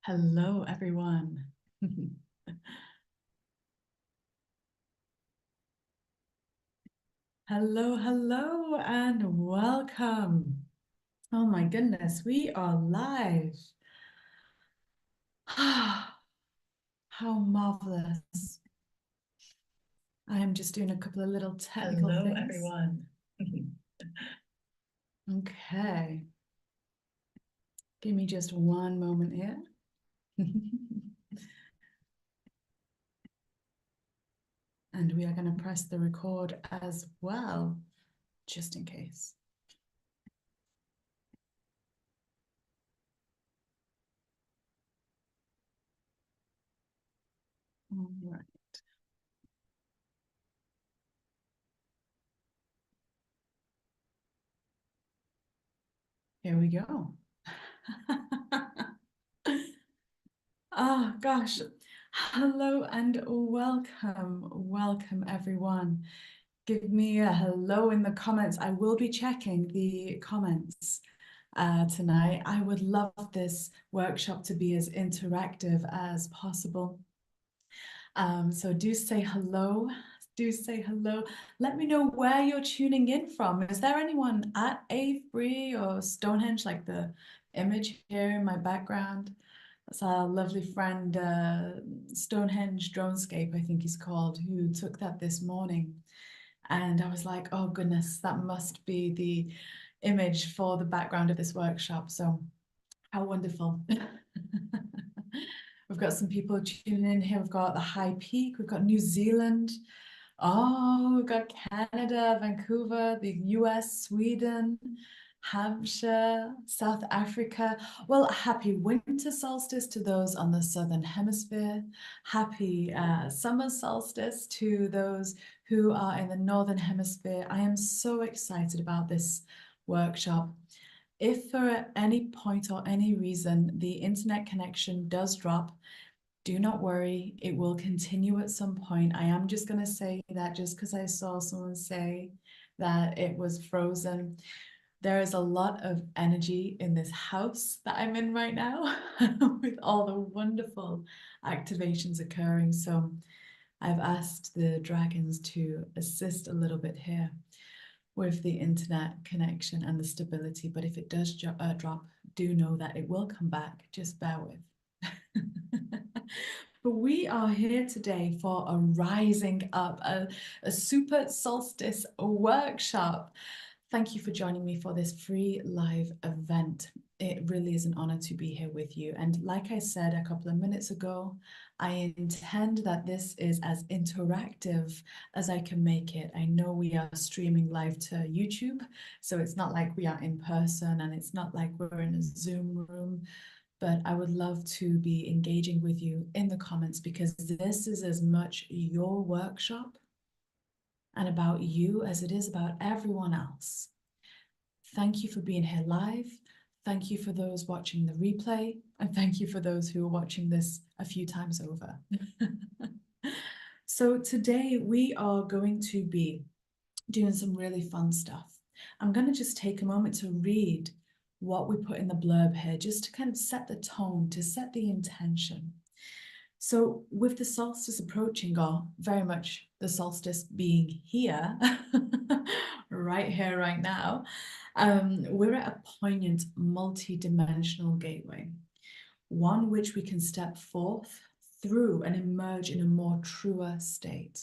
Hello, everyone. Hello, hello, and welcome. Oh my goodness, we are live. How marvelous. I am just doing a couple of little technical Hello, things. everyone. Okay. Give me just one moment here. And we are going to press the record as well, just in case. All right. Here we go. Oh gosh. Hello and welcome. Welcome everyone. Give me a hello in the comments. I will be checking the comments tonight. I would love this workshop to be as interactive as possible. So do say hello. Do say hello. Let me know where you're tuning in from. Is there anyone at Avebury or Stonehenge, like the image here in my background? That's our lovely friend, Stonehenge Dronescape, I think he's called, who took that this morning. And I was like, oh goodness, that must be the image for the background of this workshop. So how wonderful. We've got some people tuning in here. We've got the High Peak. We've got New Zealand. Oh, we've got Canada, Vancouver, the US, Sweden, Hampshire, South Africa. Well, happy winter solstice to those on the Southern Hemisphere. Happy summer solstice to those who are in the Northern Hemisphere. I am so excited about this workshop. If for any point or any reason the internet connection does drop, do not worry, it will continue at some point. I am just going to say that just because I saw someone say that it was frozen. There is a lot of energy in this house that I'm in right now with all the wonderful activations occurring. So I've asked the dragons to assist a little bit here with the internet connection and the stability. But if it does drop, do know that it will come back. Just bear with. But we are here today for a rising up, a super solstice workshop. Thank you for joining me for this free live event. It really is an honor to be here with you. And like I said a couple of minutes ago, I intend that this is as interactive as I can make it. I know we are streaming live to YouTube, so it's not like we are in person and it's not like we're in a Zoom room, but I would love to be engaging with you in the comments because this is as much your workshop and about you as it is about everyone else. Thank you for being here live. Thank you for those watching the replay, and thank you for those who are watching this a few times over. So today we are going to be doing some really fun stuff. I'm going to just take a moment to read what we put in the blurb here, just to kind of set the tone, to set the intention. So with the solstice approaching, or very much the solstice being here, right here, right now, we're at a poignant multi-dimensional gateway, one which we can step forth through and emerge in a more truer state.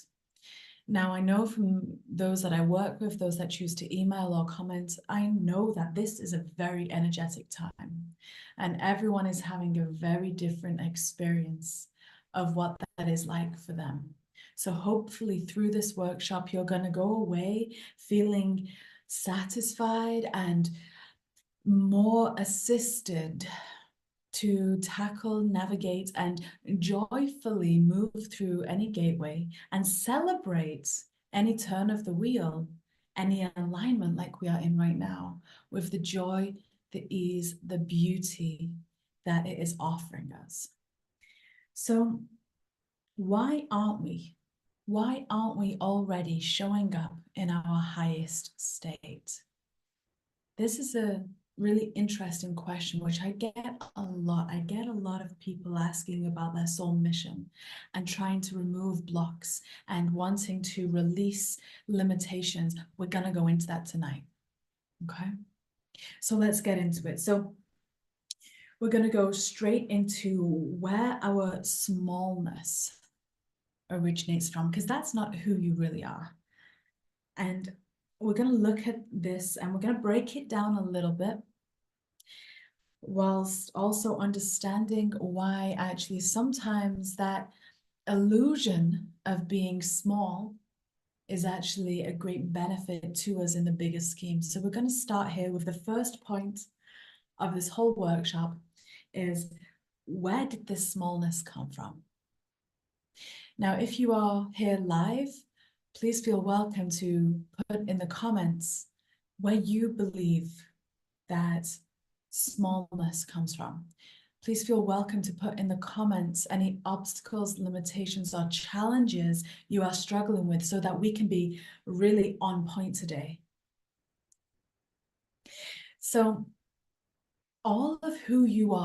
Now, I know from those that I work with, those that choose to email or comment, I know that this is a very energetic time and everyone is having a very different experience of what that is like for them. So hopefully through this workshop, you're going to go away feeling satisfied and more assisted to tackle, navigate, and joyfully move through any gateway and celebrate any turn of the wheel, any alignment like we are in right now, with the joy, the ease, the beauty that it is offering us. So why aren't we? Why aren't we already showing up in our highest state? This is a really interesting question, which I get a lot. I get a lot of people asking about their soul mission and trying to remove blocks and wanting to release limitations. We're going to go into that tonight. Okay. So let's get into it. So we're going to go straight into where our smallness originates from, because that's not who you really are. And we're going to look at this and we're going to break it down a little bit, whilst also understanding why actually sometimes that illusion of being small is actually a great benefit to us in the bigger scheme. So we're going to start here with the first point of this whole workshop is, where did this smallness come from? Now, if you are here live, please feel welcome to put in the comments where you believe that smallness comes from. Please feel welcome to put in the comments any obstacles, limitations, or challenges you are struggling with so that we can be really on point today. So, all of who you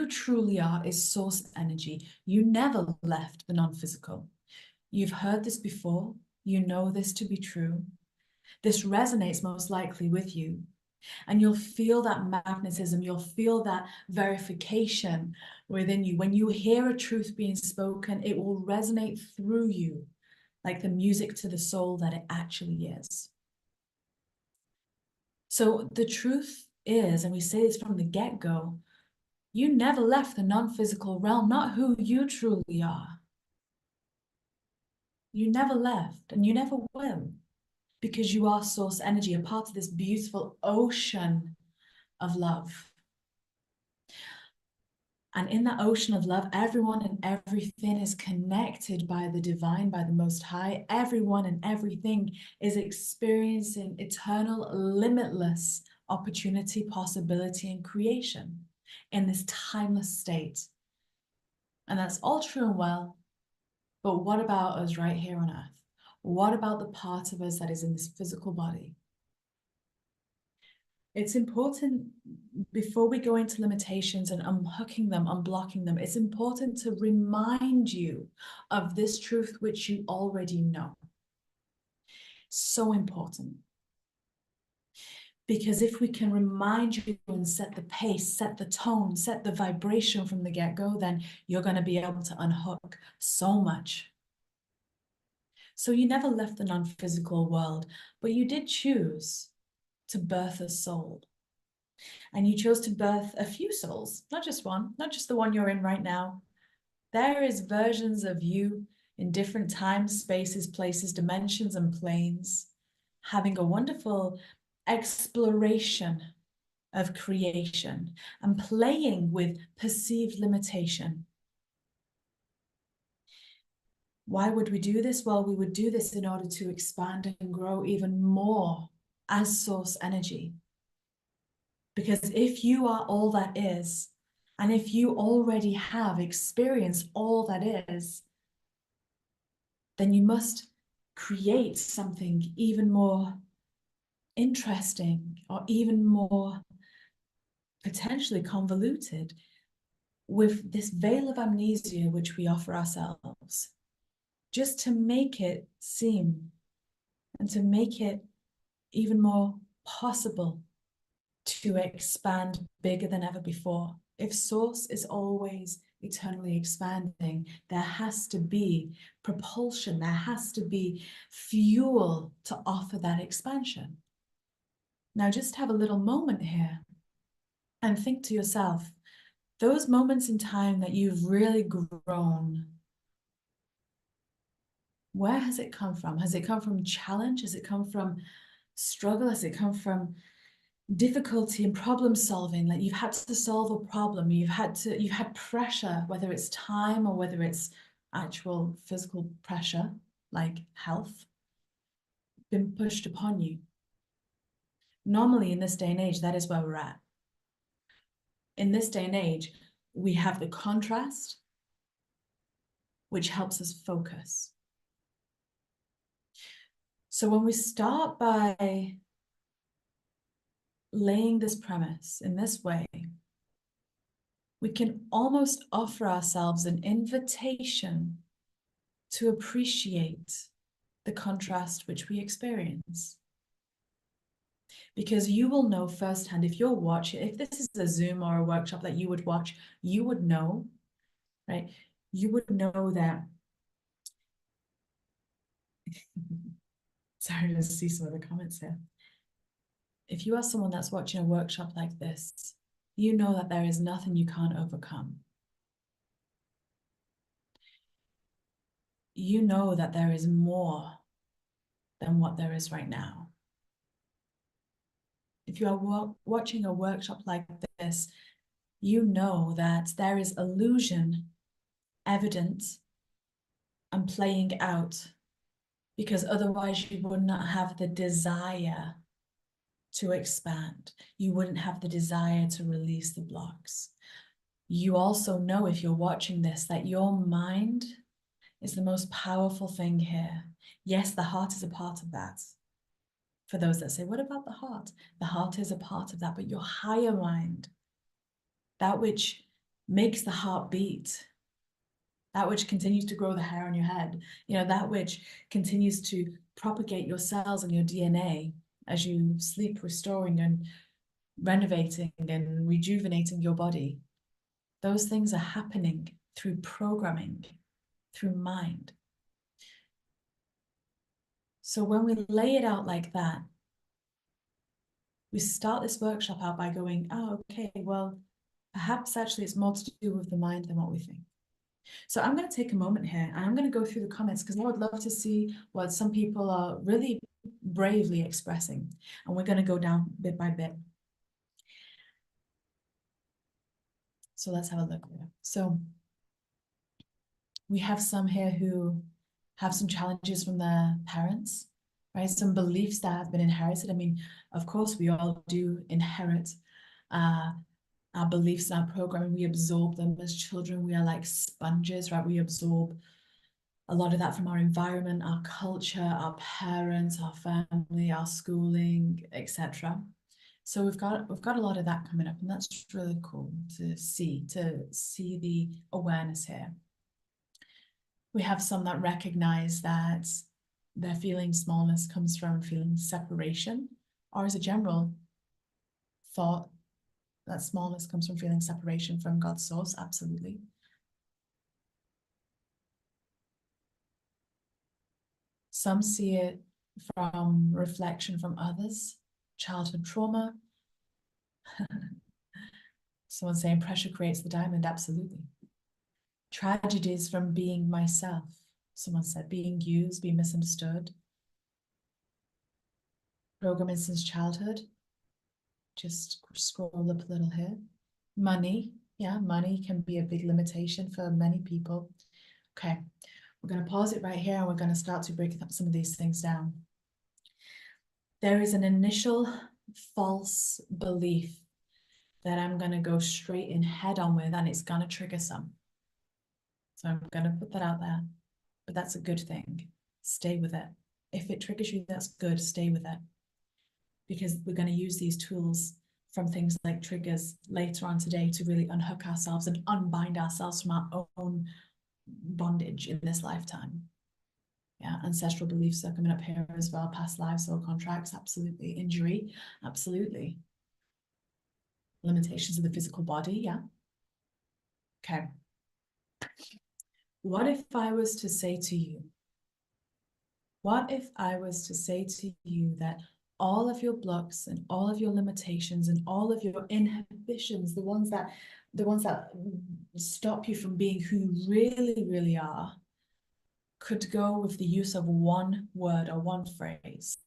truly are, is source energy. You never left the non-physical. You've heard this before. You know this to be true. This resonates most likely with you. And you'll feel that magnetism, you'll feel that verification within you. When you hear a truth being spoken, it will resonate through you like the music to the soul that it actually is. So the truth is, and we say this from the get-go, you never left the non-physical realm, not who you truly are. You never left, and you never will, because you are source energy, a part of this beautiful ocean of love. And in that ocean of love, everyone and everything is connected by the divine, by the Most High. Everyone and everything is experiencing eternal, limitless opportunity, possibility, and creation in this timeless state. And that's all true and well. But what about us right here on Earth? What about the part of us that is in this physical body? It's important, before we go into limitations and unhooking them, unblocking them, it's important to remind you of this truth which you already know. So important. Because if we can remind you and set the pace, set the tone, set the vibration from the get-go, then you're going to be able to unhook so much. So you never left the non-physical world, but you did choose to birth a soul. And you chose to birth a few souls, not just one, not just the one you're in right now. There is versions of you in different times, spaces, places, dimensions, and planes, having a wonderful exploration of creation and playing with perceived limitation. Why would we do this? Well, we would do this in order to expand and grow even more as source energy. Because if you are all that is, and if you already have experienced all that is, then you must create something even more interesting or even more potentially convoluted with this veil of amnesia which we offer ourselves, just to make it seem and to make it even more possible to expand bigger than ever before. If source is always eternally expanding, there has to be propulsion, there has to be fuel to offer that expansion. Now just have a little moment here and think to yourself, those moments in time that you've really grown, where has it come from? Has it come from challenge? Has it come from struggle? Has it come from difficulty in problem solving? Like you've had to solve a problem, you've had pressure, whether it's time or whether it's actual physical pressure, like health, been pushed upon you. Normally in this day and age, that is where we're at. In this day and age, we have the contrast, which helps us focus. So when we start by laying this premise in this way, we can almost offer ourselves an invitation to appreciate the contrast which we experience. Because you will know firsthand, if you're watching, if this is a Zoom or a workshop that you would watch, you would know, right? You would know that. Sorry to see some of the comments here. If you are someone that's watching a workshop like this, you know that there is nothing you can't overcome. You know that there is more than what there is right now. If you are watching a workshop like this, you know that there is illusion evident and playing out, because otherwise you would not have the desire to expand. You wouldn't have the desire to release the blocks. You also know, if you're watching this, that your mind is the most powerful thing here. Yes, the heart is a part of that. For those that say, what about the heart? The heart is a part of that, but your higher mind, that which makes the heart beat, that which continues to grow the hair on your head, that which continues to propagate your cells and your DNA as you sleep, restoring and renovating and rejuvenating your body. Those things are happening through programming, through mind. So when we lay it out like that, we start this workshop out by going, oh, okay, well, perhaps actually it's more to do with the mind than what we think. So I'm going to take a moment here and I'm going to go through the comments, because I would love to see what some people are really bravely expressing. And we're going to go down bit by bit. So let's have a look there. So we have some here who have some challenges from their parents, right? Some beliefs that have been inherited. I mean, of course, we all do inherit our beliefs and our programming. We absorb them as children. We are like sponges, right? We absorb a lot of that from our environment, our culture, our parents, our family, our schooling, etc. So we've got a lot of that coming up, and that's really cool to see the awareness here. We have some that recognize that their feeling smallness comes from feeling separation, or as a general thought, that smallness comes from feeling separation from God's source. Absolutely. Some see it from reflection from others, childhood trauma. Someone saying pressure creates the diamond. Absolutely. Tragedies from being myself. Someone said being used, being misunderstood. Programming since childhood. Just scroll up a little here. Money. Yeah, money can be a big limitation for many people. Okay, we're going to pause it right here and we're going to start to break some of these things down. There is an initial false belief that I'm going to go straight in head on with, and it's going to trigger some. So I'm going to put that out there, but that's a good thing. Stay with it. If it triggers you, that's good. Stay with it. Because we're going to use these tools from things like triggers later on today to really unhook ourselves and unbind ourselves from our own bondage in this lifetime. Yeah, ancestral beliefs are coming up here as well. Past lives, soul contracts, absolutely. Injury, absolutely. Limitations of the physical body, yeah. Okay. What if I was to say to you, that all of your blocks and all of your limitations and all of your inhibitions, the ones that stop you from being who you really, really are, could go with the use of one word or one phrase?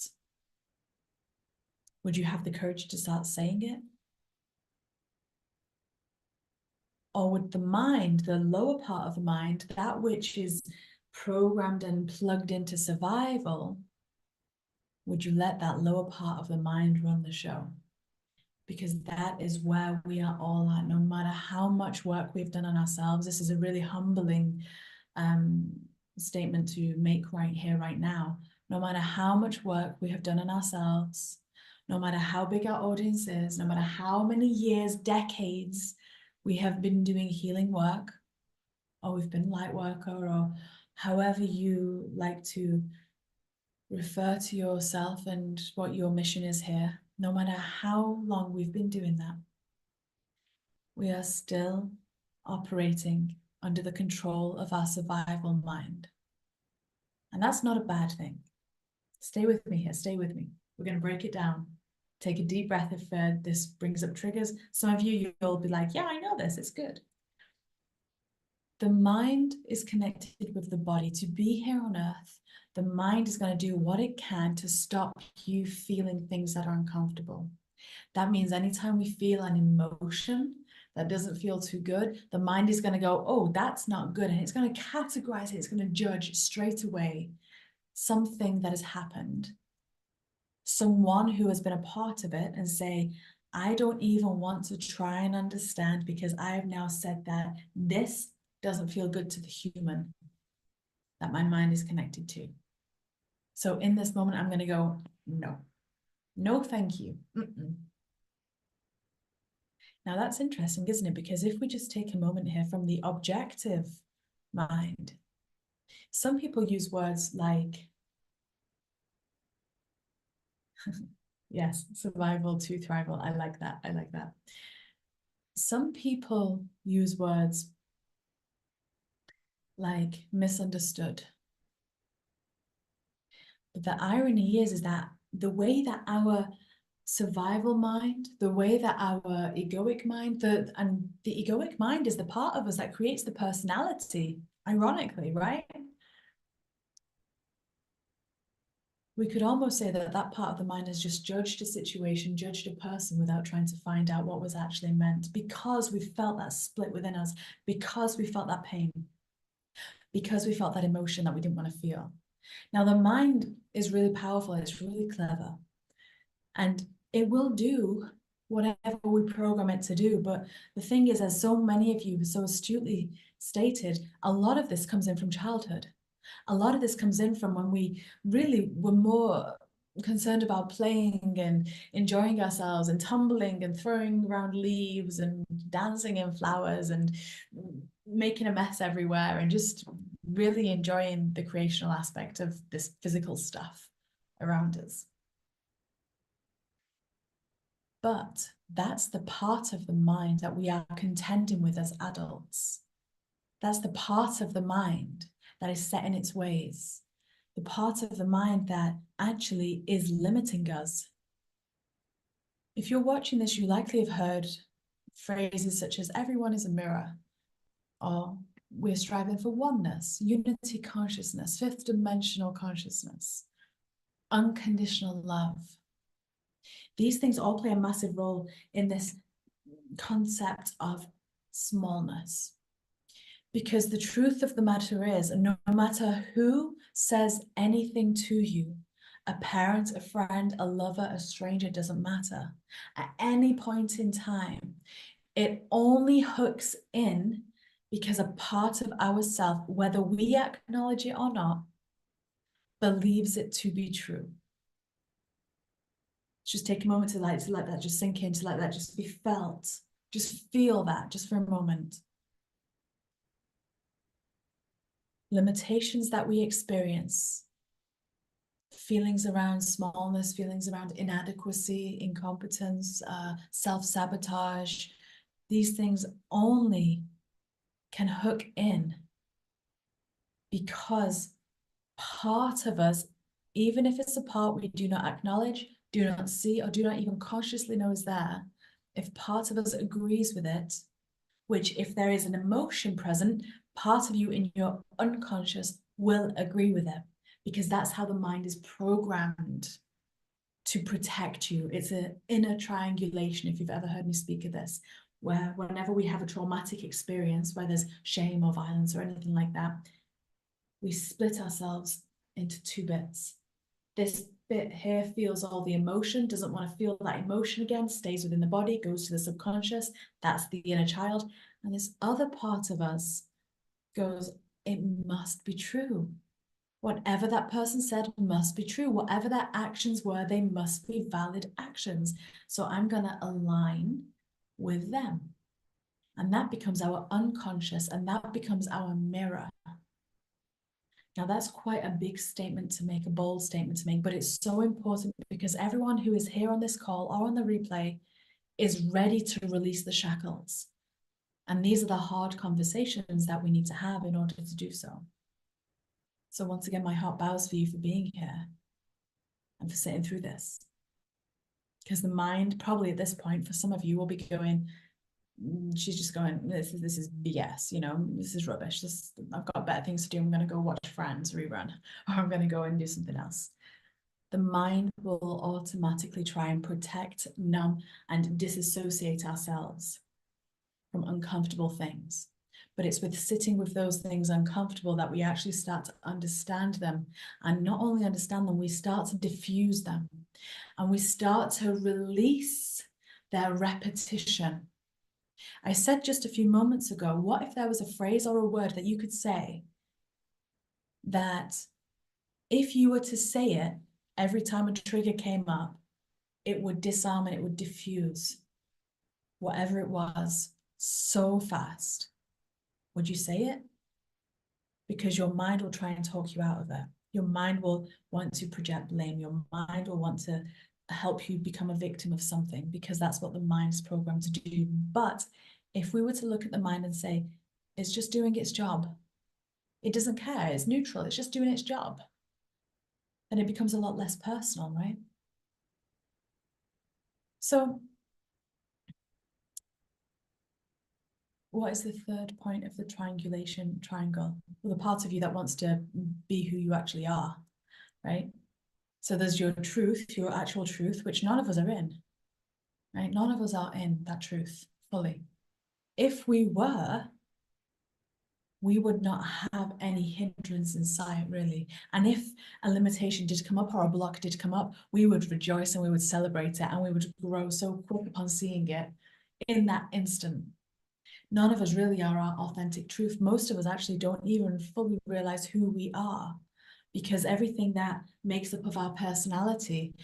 Would you have the courage to start saying it? Or would the mind, the lower part of the mind, that which is programmed and plugged into survival, would you let that lower part of the mind run the show? Because that is where we are all at, no matter how much work we've done on ourselves. This is a really humbling statement to make right here, right now. No matter how much work we have done on ourselves, No matter how big our audience is, no matter how many years, decades we have been doing healing work, or we've been light worker, or however you like to refer to yourself and what your mission is here, no matter how long we've been doing that, we are still operating under the control of our survival mind. And that's not a bad thing. Stay with me here, stay with me. We're going to break it down. Take a deep breath if this brings up triggers. Some of you, you'll be like, yeah, I know this, it's good. The mind is connected with the body. To be here on earth, the mind is going to do what it can to stop you feeling things that are uncomfortable. That means anytime we feel an emotion that doesn't feel too good, the mind is going to go, oh, that's not good. And it's going to categorize it. It's going to judge straight away something that has happened, someone who has been a part of it, and say, I don't even want to try and understand because I have now said that this doesn't feel good to the human that my mind is connected to. So in this moment, I'm going to go, no, no, thank you. Now that's interesting, isn't it? Because if we just take a moment here from the objective mind, some people use words like, yes, survival to thrival. I like that. I like that. Some people use words like misunderstood. But the irony is that the way that our survival mind, the way that our egoic mind, and the egoic mind is the part of us that creates the personality, ironically, right? We could almost say that that part of the mind has just judged a situation, judged a person without trying to find out what was actually meant, because we felt that split within us, because we felt that pain, because we felt that emotion that we didn't want to feel. Now, the mind is really powerful, it's really clever, and it will do whatever we program it to do. But the thing is, as so many of you so astutely stated, a lot of this comes in from childhood. A lot of this comes in from when we really were more concerned about playing and enjoying ourselves and tumbling and throwing around leaves and dancing in flowers and making a mess everywhere and just really enjoying the creational aspect of this physical stuff around us. But that's the part of the mind that we are contending with as adults. That's the part of the mind that is set in its ways, the part of the mind that actually is limiting us. If you're watching this, you likely have heard phrases such as everyone is a mirror, or we're striving for oneness, unity consciousness, fifth dimensional consciousness, unconditional love. These things all play a massive role in this concept of smallness. Because the truth of the matter is, no matter who says anything to you, a parent, a friend, a lover, a stranger, doesn't matter. At any point in time, it only hooks in because a part of ourself, whether we acknowledge it or not, believes it to be true. Just take a moment to let that just sink in, to let that just be felt. Just feel that just for a moment. Limitations that we experience, feelings around smallness, feelings around inadequacy, incompetence, self-sabotage, these things only can hook in because part of us, even if it's a part we do not acknowledge, do not see, or do not even consciously know is there, if part of us agrees with it, which if there is an emotion present, part of you in your unconscious will agree with it, because that's how the mind is programmed to protect you. It's an inner triangulation, if you've ever heard me speak of this, where whenever we have a traumatic experience, where there's shame or violence or anything like that, we split ourselves into two bits. This bit here feels all the emotion, doesn't want to feel that emotion again, stays within the body, goes to the subconscious, that's the inner child. And this other part of us goes, it must be true. Whatever that person said must be true. Whatever their actions were, they must be valid actions. So I'm going to align with them. And that becomes our unconscious, and that becomes our mirror. Now, that's quite a big statement to make, a bold statement to make, but it's so important because everyone who is here on this call or on the replay is ready to release the shackles. And these are the hard conversations that we need to have in order to do so. So once again, my heart bows for you for being here and for sitting through this. Because the mind, probably at this point, for some of you will be going, she's just going, this is BS, you know, this is rubbish. I've got better things to do. I'm going to go watch Friends rerun, or I'm going to go and do something else. The mind will automatically try and protect, numb, and disassociate ourselves from uncomfortable things. But it's with sitting with those things uncomfortable that we actually start to understand them. And not only understand them, we start to diffuse them. And we start to release their repetition. I said just a few moments ago, what if there was a phrase or a word that you could say that if you were to say it every time a trigger came up, it would disarm and it would diffuse whatever it was so fast? Would you say it? Because your mind will try and talk you out of it. Your mind will want to project blame. Your mind will want to help you become a victim of something, because that's what the mind is programmed to do. But if we were to look at the mind and say, it's just doing its job, it doesn't care, it's neutral, it's just doing its job, then it becomes a lot less personal, right? So what is the third point of the triangulation triangle? Well, the part of you that wants to be who you actually are, right? So there's your truth, your actual truth, which none of us are in, right? None of us are in that truth fully. If we were, we would not have any hindrance in sight, really. And if a limitation did come up or a block did come up, we would rejoice and we would celebrate it, and we would grow so quick upon seeing it in that instant. None of us really are our authentic truth. Most of us actually don't even fully realize who we are, because everything that makes up of our personality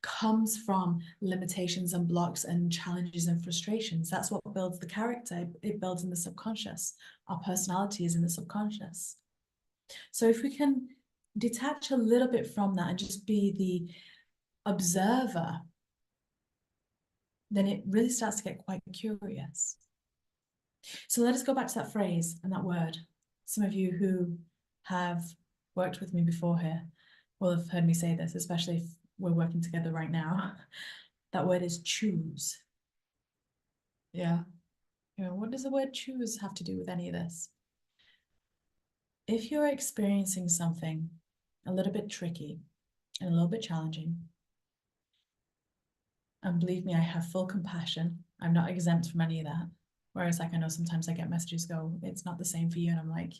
comes from limitations and blocks and challenges and frustrations. That's what builds the character. It builds in the subconscious. Our personality is in the subconscious. So if we can detach a little bit from that and just be the observer, then it really starts to get quite curious. So let us go back to that phrase and that word. Some of you who have worked with me before here will have heard me say this, especially if we're working together right now. That word is choose. Yeah. You know, what does the word choose have to do with any of this? If you're experiencing something a little bit tricky and a little bit challenging, and believe me, I have full compassion. I'm not exempt from any of that. Whereas, like, I know sometimes I get messages go, it's not the same for you. And I'm like,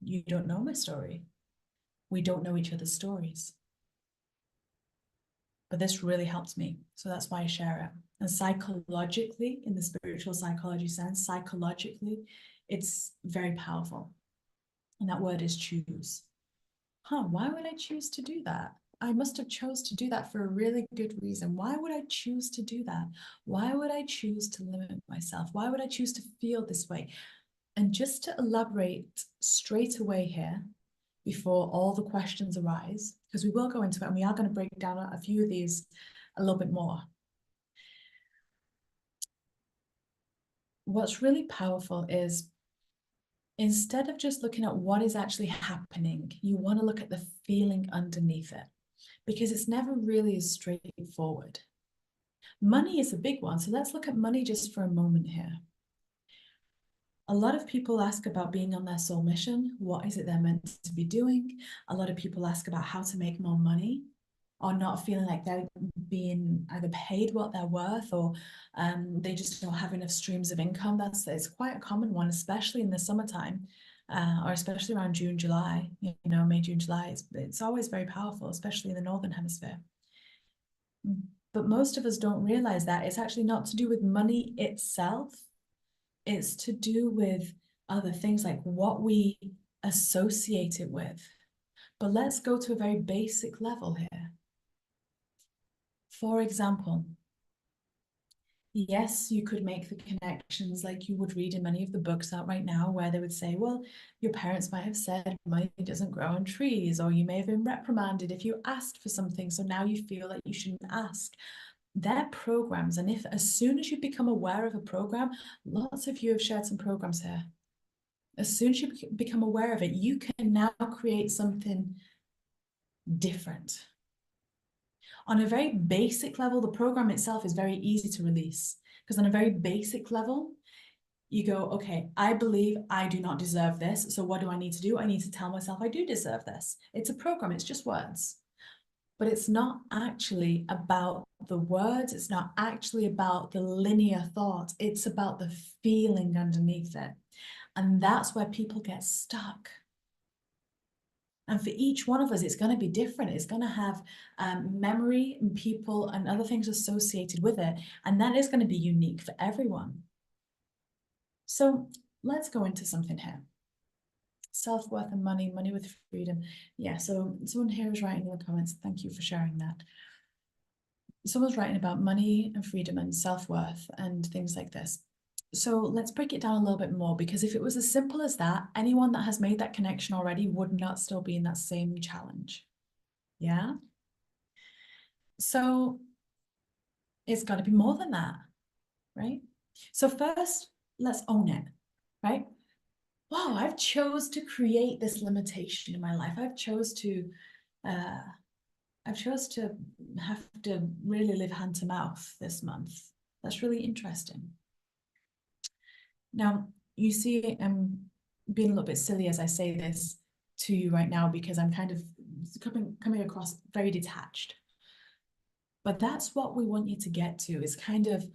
you don't know my story. We don't know each other's stories. But this really helps me. So that's why I share it. And psychologically, in the spiritual psychology sense, psychologically, it's very powerful. And that word is choose. Why would I choose to do that? I must have chose to do that for a really good reason. Why would I choose to do that? Why would I choose to limit myself? Why would I choose to feel this way? And just to elaborate straight away here, before all the questions arise, because we will go into it and we are going to break down a few of these a little bit more. What's really powerful is, instead of just looking at what is actually happening, you want to look at the feeling underneath it, because it's never really as straightforward. Money is a big one. So let's look at money just for a moment here. A lot of people ask about being on their soul mission. What is it they're meant to be doing? A lot of people ask about how to make more money, or not feeling like they're being either paid what they're worth, or they just don't have enough streams of income. It's quite a common one, especially in the summertime, or especially around June, July, you know, May, June, July. It's always very powerful, especially in the Northern Hemisphere. But most of us don't realize that it's actually not to do with money itself. It's to do with other things, like what we associate it with. But let's go to a very basic level here. For example, yes, you could make the connections like you would read in many of the books out right now, where they would say, well, your parents might have said money doesn't grow on trees, or you may have been reprimanded if you asked for something, so now you feel like you shouldn't ask. They're programs, and if as soon as you become aware of a program, lots of you have shared some programs here. As soon as you become aware of it, you can now create something different. On a very basic level, the program itself is very easy to release, because on a very basic level, you go, okay, I believe I do not deserve this. So what do I need to do? I need to tell myself I do deserve this. It's a program, it's just words. But it's not actually about the words. It's not actually about the linear thought. It's about the feeling underneath it. And that's where people get stuck. And for each one of us, it's going to be different. It's going to have memory and people and other things associated with it. And that is going to be unique for everyone. So let's go into something here. Self-worth and money, money with freedom. Yeah, so someone here is writing in the comments. Thank you for sharing that. Someone's writing about money and freedom and self-worth and things like this. So let's break it down a little bit more, because if it was as simple as that, anyone that has made that connection already would not still be in that same challenge. Yeah? So it's got to be more than that, right? So first, let's own it, right? Wow, I've chose to create this limitation in my life. I've chose to have to really live hand to mouth this month. That's really interesting. Now, you see, I'm being a little bit silly as I say this to you right now, because I'm kind of coming across very detached. But that's what we want you to get to, is kind of,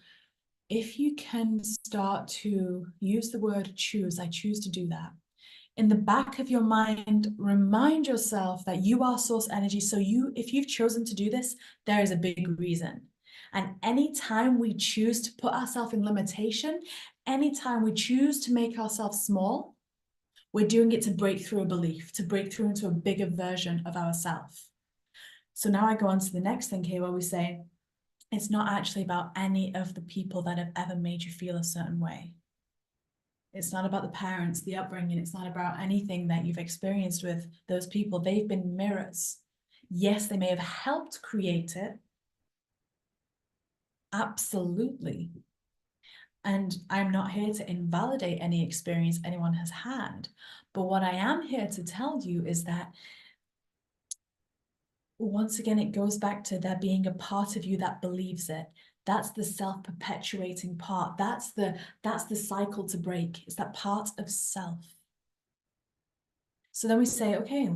if you can start to use the word choose, I choose to do that. In the back of your mind, remind yourself that you are source energy. So if you've chosen to do this, there is a big reason. And anytime we choose to put ourselves in limitation, anytime we choose to make ourselves small, we're doing it to break through a belief, to break through into a bigger version of ourselves. So now I go on to the next thing here, where we say, it's not actually about any of the people that have ever made you feel a certain way. It's not about the parents, the upbringing. It's not about anything that you've experienced with those people. They've been mirrors. Yes, they may have helped create it. Absolutely. And I'm not here to invalidate any experience anyone has had. But what I am here to tell you is that, once again, it goes back to there being a part of you that believes it. That's the self-perpetuating part. That's the cycle to break. It's that part of self. So then we say, okay,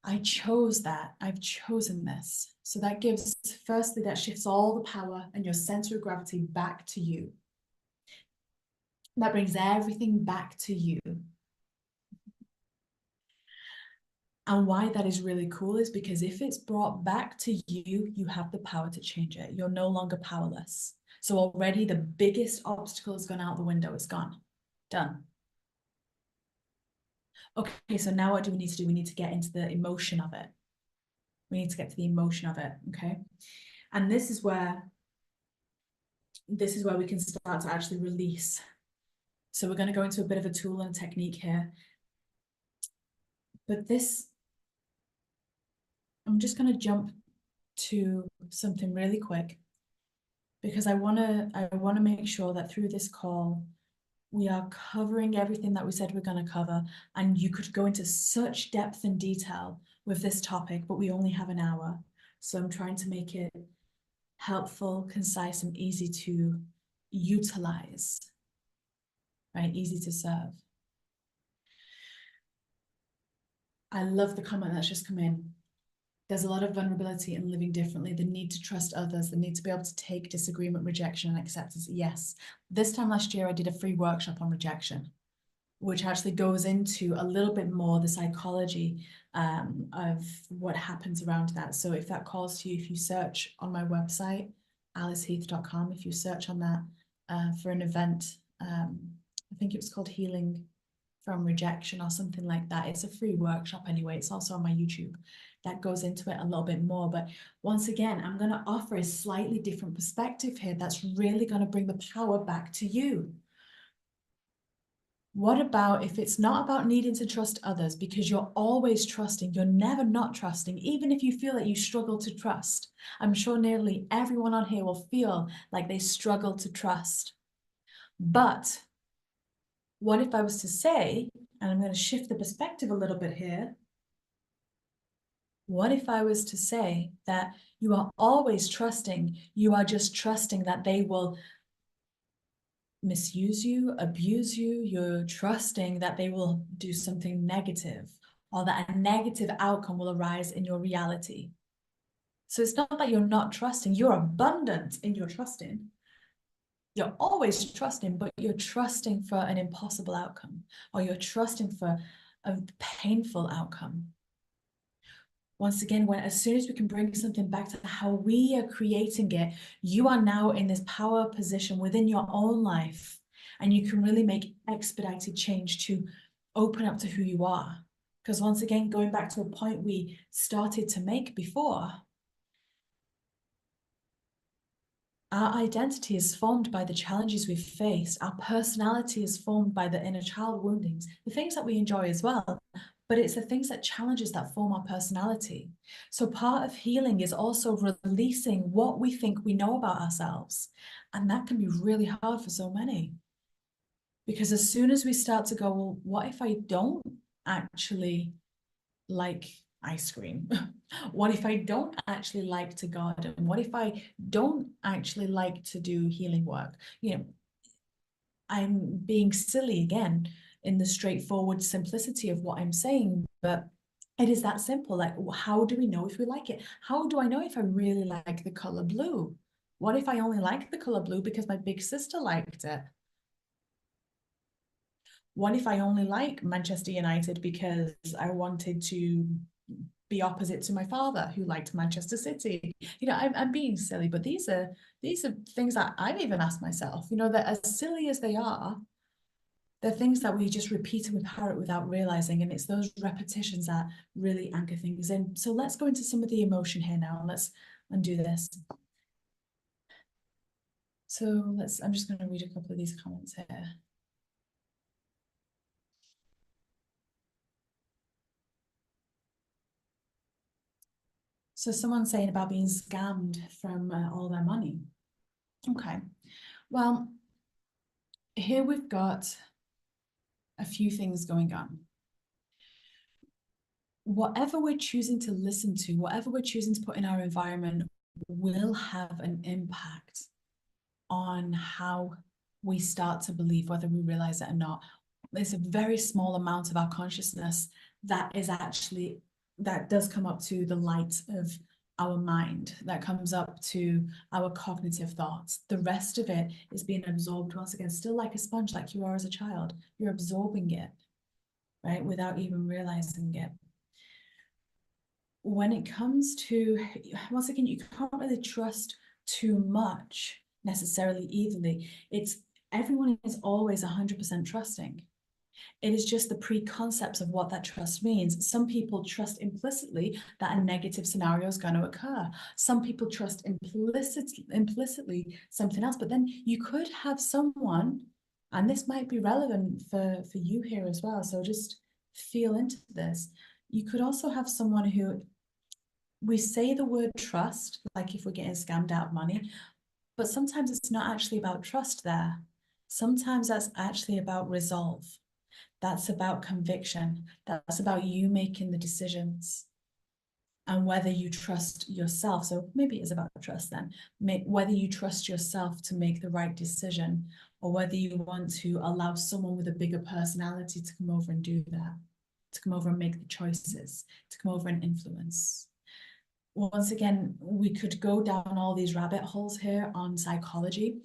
I chose that. I've chosen this. So that gives, firstly, that shifts all the power and your center of gravity back to you. That brings everything back to you. And why that is really cool is because if it's brought back to you, you have the power to change it. You're no longer powerless. So already the biggest obstacle has gone out the window. It's gone. Done. Okay, so now what do we need to do? We need to get into the emotion of it. We need to get to the emotion of it, okay? And this is where we can start to actually release. So we're going to go into a bit of a tool and a technique here. But this, I'm just going to jump to something really quick, because I want to make sure that through this call, we are covering everything that we said we're going to cover. And you could go into such depth and detail with this topic, but we only have an hour. So I'm trying to make it helpful, concise, and easy to utilize, right? Easy to serve. I love the comment that's just come in. There's a lot of vulnerability in living differently, the need to trust others, the need to be able to take disagreement, rejection, and acceptance. Yes. This time last year, I did a free workshop on rejection, which actually goes into a little bit more the psychology of what happens around that. So if that calls to you, if you search on my website, aliceheath.com, if you search on that for an event, I think it was called Healing from rejection or something like that. It's a free workshop anyway. It's also on my YouTube that goes into it a little bit more. But once again, I'm going to offer a slightly different perspective here that's really going to bring the power back to you. What about if it's not about needing to trust others, because you're always trusting, you're never not trusting, even if you feel that you struggle to trust. I'm sure nearly everyone on here will feel like they struggle to trust. But what if I was to say, and I'm going to shift the perspective a little bit here. What if I was to say that you are always trusting, you are just trusting that they will misuse you, abuse you, you're trusting that they will do something negative or that a negative outcome will arise in your reality. So it's not that you're not trusting, you're abundant in your trusting. You're always trusting, but you're trusting for an impossible outcome, or you're trusting for a painful outcome. Once again, as soon as we can bring something back to how we are creating it, you are now in this power position within your own life, and you can really make expedited change to open up to who you are. Because once again, going back to a point we started to make before, our identity is formed by the challenges we've faced. Our personality is formed by the inner child woundings, the things that we enjoy as well, but it's the things that challenges that form our personality. So part of healing is also releasing what we think we know about ourselves. And that can be really hard for so many. Because as soon as we start to go, well, what if I don't actually like ice cream? What if I don't actually like to garden? What if I don't actually like to do healing work? You know, I'm being silly again in the straightforward simplicity of what I'm saying, but it is that simple. Like, how do we know if we like it? How do I know if I really like the color blue? What if I only like the color blue because my big sister liked it? What if I only like Manchester United because I wanted to be opposite to my father who liked Manchester City? You know, I'm being silly, but these are things that I've even asked myself. You know, that as silly as they are, they're things that we just repeat and we parrot without realizing, and it's those repetitions that really anchor things in. So let's go into some of the emotion here now, and let's undo this. So I'm just going to read a couple of these comments here. So someone's saying about being scammed from all their money. Okay, well, here we've got a few things going on. Whatever we're choosing to listen to, whatever we're choosing to put in our environment will have an impact on how we start to believe, whether we realize it or not. There's a very small amount of our consciousness that does come up to the light of our mind, that comes up to our cognitive thoughts. The rest of it is being absorbed, once again, still like a sponge, like you are as a child. You're absorbing it, right, without even realizing it. When it comes to, once again, you can't really trust too much necessarily evenly. Everyone is always 100% trusting. It is just the preconcepts of what that trust means. Some people trust implicitly that a negative scenario is going to occur. Some people trust implicitly something else. But then you could have someone, and this might be relevant for you here as well, so just feel into this. You could also have someone who, we say the word trust, like if we're getting scammed out of money, but sometimes it's not actually about trust there. Sometimes that's actually about resolve. That's about conviction. That's about you making the decisions and whether you trust yourself. So maybe it is about trust then. Whether you trust yourself to make the right decision, or whether you want to allow someone with a bigger personality to come over and do that, to come over and make the choices, to come over and influence. Once again, we could go down all these rabbit holes here on psychology,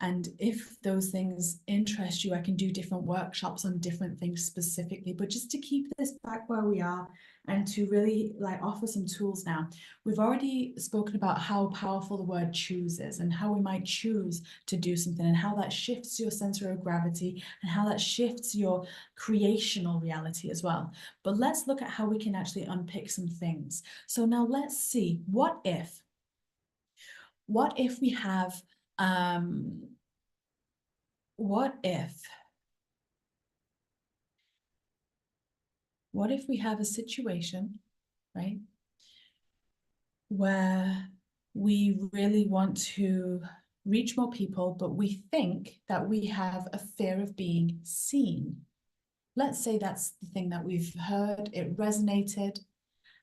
And if those things interest you, I can do different workshops on different things specifically. But just to keep this back where we are and to really like offer some tools now, we've already spoken about how powerful the word choose is and how we might choose to do something and how that shifts your center of gravity and how that shifts your creational reality as well. But let's look at how we can actually unpick some things. So now let's see, what if we have what if we have a situation, right, where we really want to reach more people, but we think that we have a fear of being seen. Let's say that's the thing that we've heard, it resonated,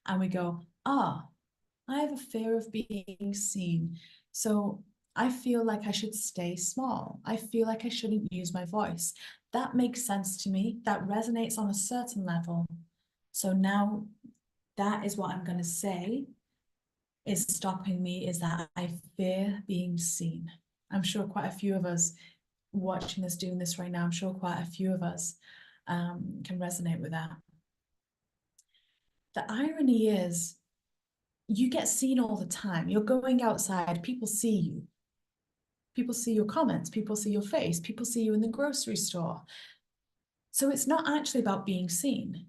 and we go, I have a fear of being seen. So I feel like I should stay small. I feel like I shouldn't use my voice. That makes sense to me. That resonates on a certain level. So now that is what I'm going to say is stopping me, is that I fear being seen. I'm sure quite a few of us watching this, doing this right now, I'm sure quite a few of us can resonate with that. The irony is, you get seen all the time. You're going outside, people see you. People see your comments, people see your face, people see you in the grocery store. So it's not actually about being seen.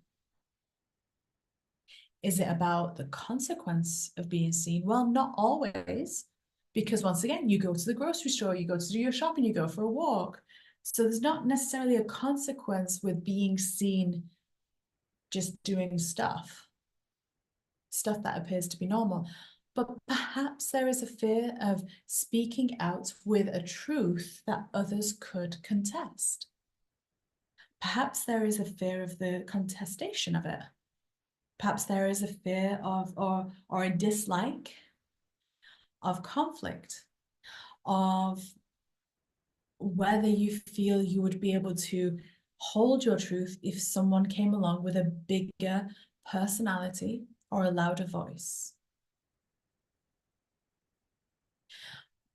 Is it about the consequence of being seen? Well, not always, because once again, you go to the grocery store, you go to do your shopping, you go for a walk. So there's not necessarily a consequence with being seen just doing stuff that appears to be normal. But perhaps there is a fear of speaking out with a truth that others could contest. Perhaps there is a fear of the contestation of it. Perhaps there is a fear of, or a dislike of conflict, of whether you feel you would be able to hold your truth if someone came along with a bigger personality or a louder voice.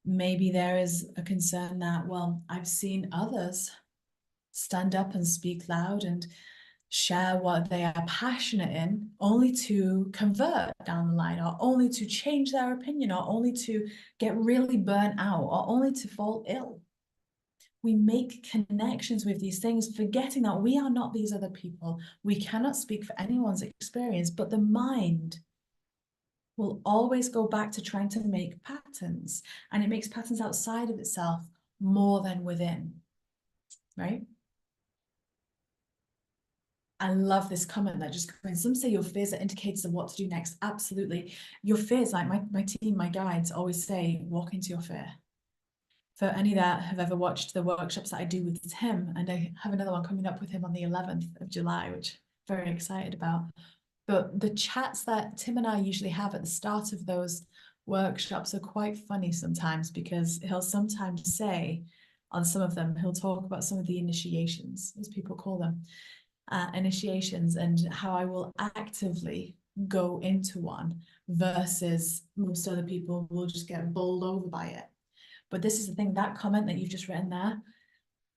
Maybe there is a concern that, well, I've seen others stand up and speak loud and share what they are passionate in, only to convert down the line, or only to change their opinion, or only to get really burnt out, or only to fall ill. We make connections with these things, forgetting that we are not these other people. We cannot speak for anyone's experience, but the mind will always go back to trying to make patterns, and it makes patterns outside of itself more than within, right? I love this comment that just comes. Some say your fears are indicators of what to do next. Absolutely. Your fears, like my team, my guides always say, walk into your fear. For any that have ever watched the workshops that I do with Tim, and I have another one coming up with him on the 11th of July, which I'm very excited about. But the chats that Tim and I usually have at the start of those workshops are quite funny sometimes, because he'll sometimes say on some of them, he'll talk about some of the initiations, as people call them, initiations, and how I will actively go into one versus most other people will just get bowled over by it. But this is the thing, that comment that you've just written there,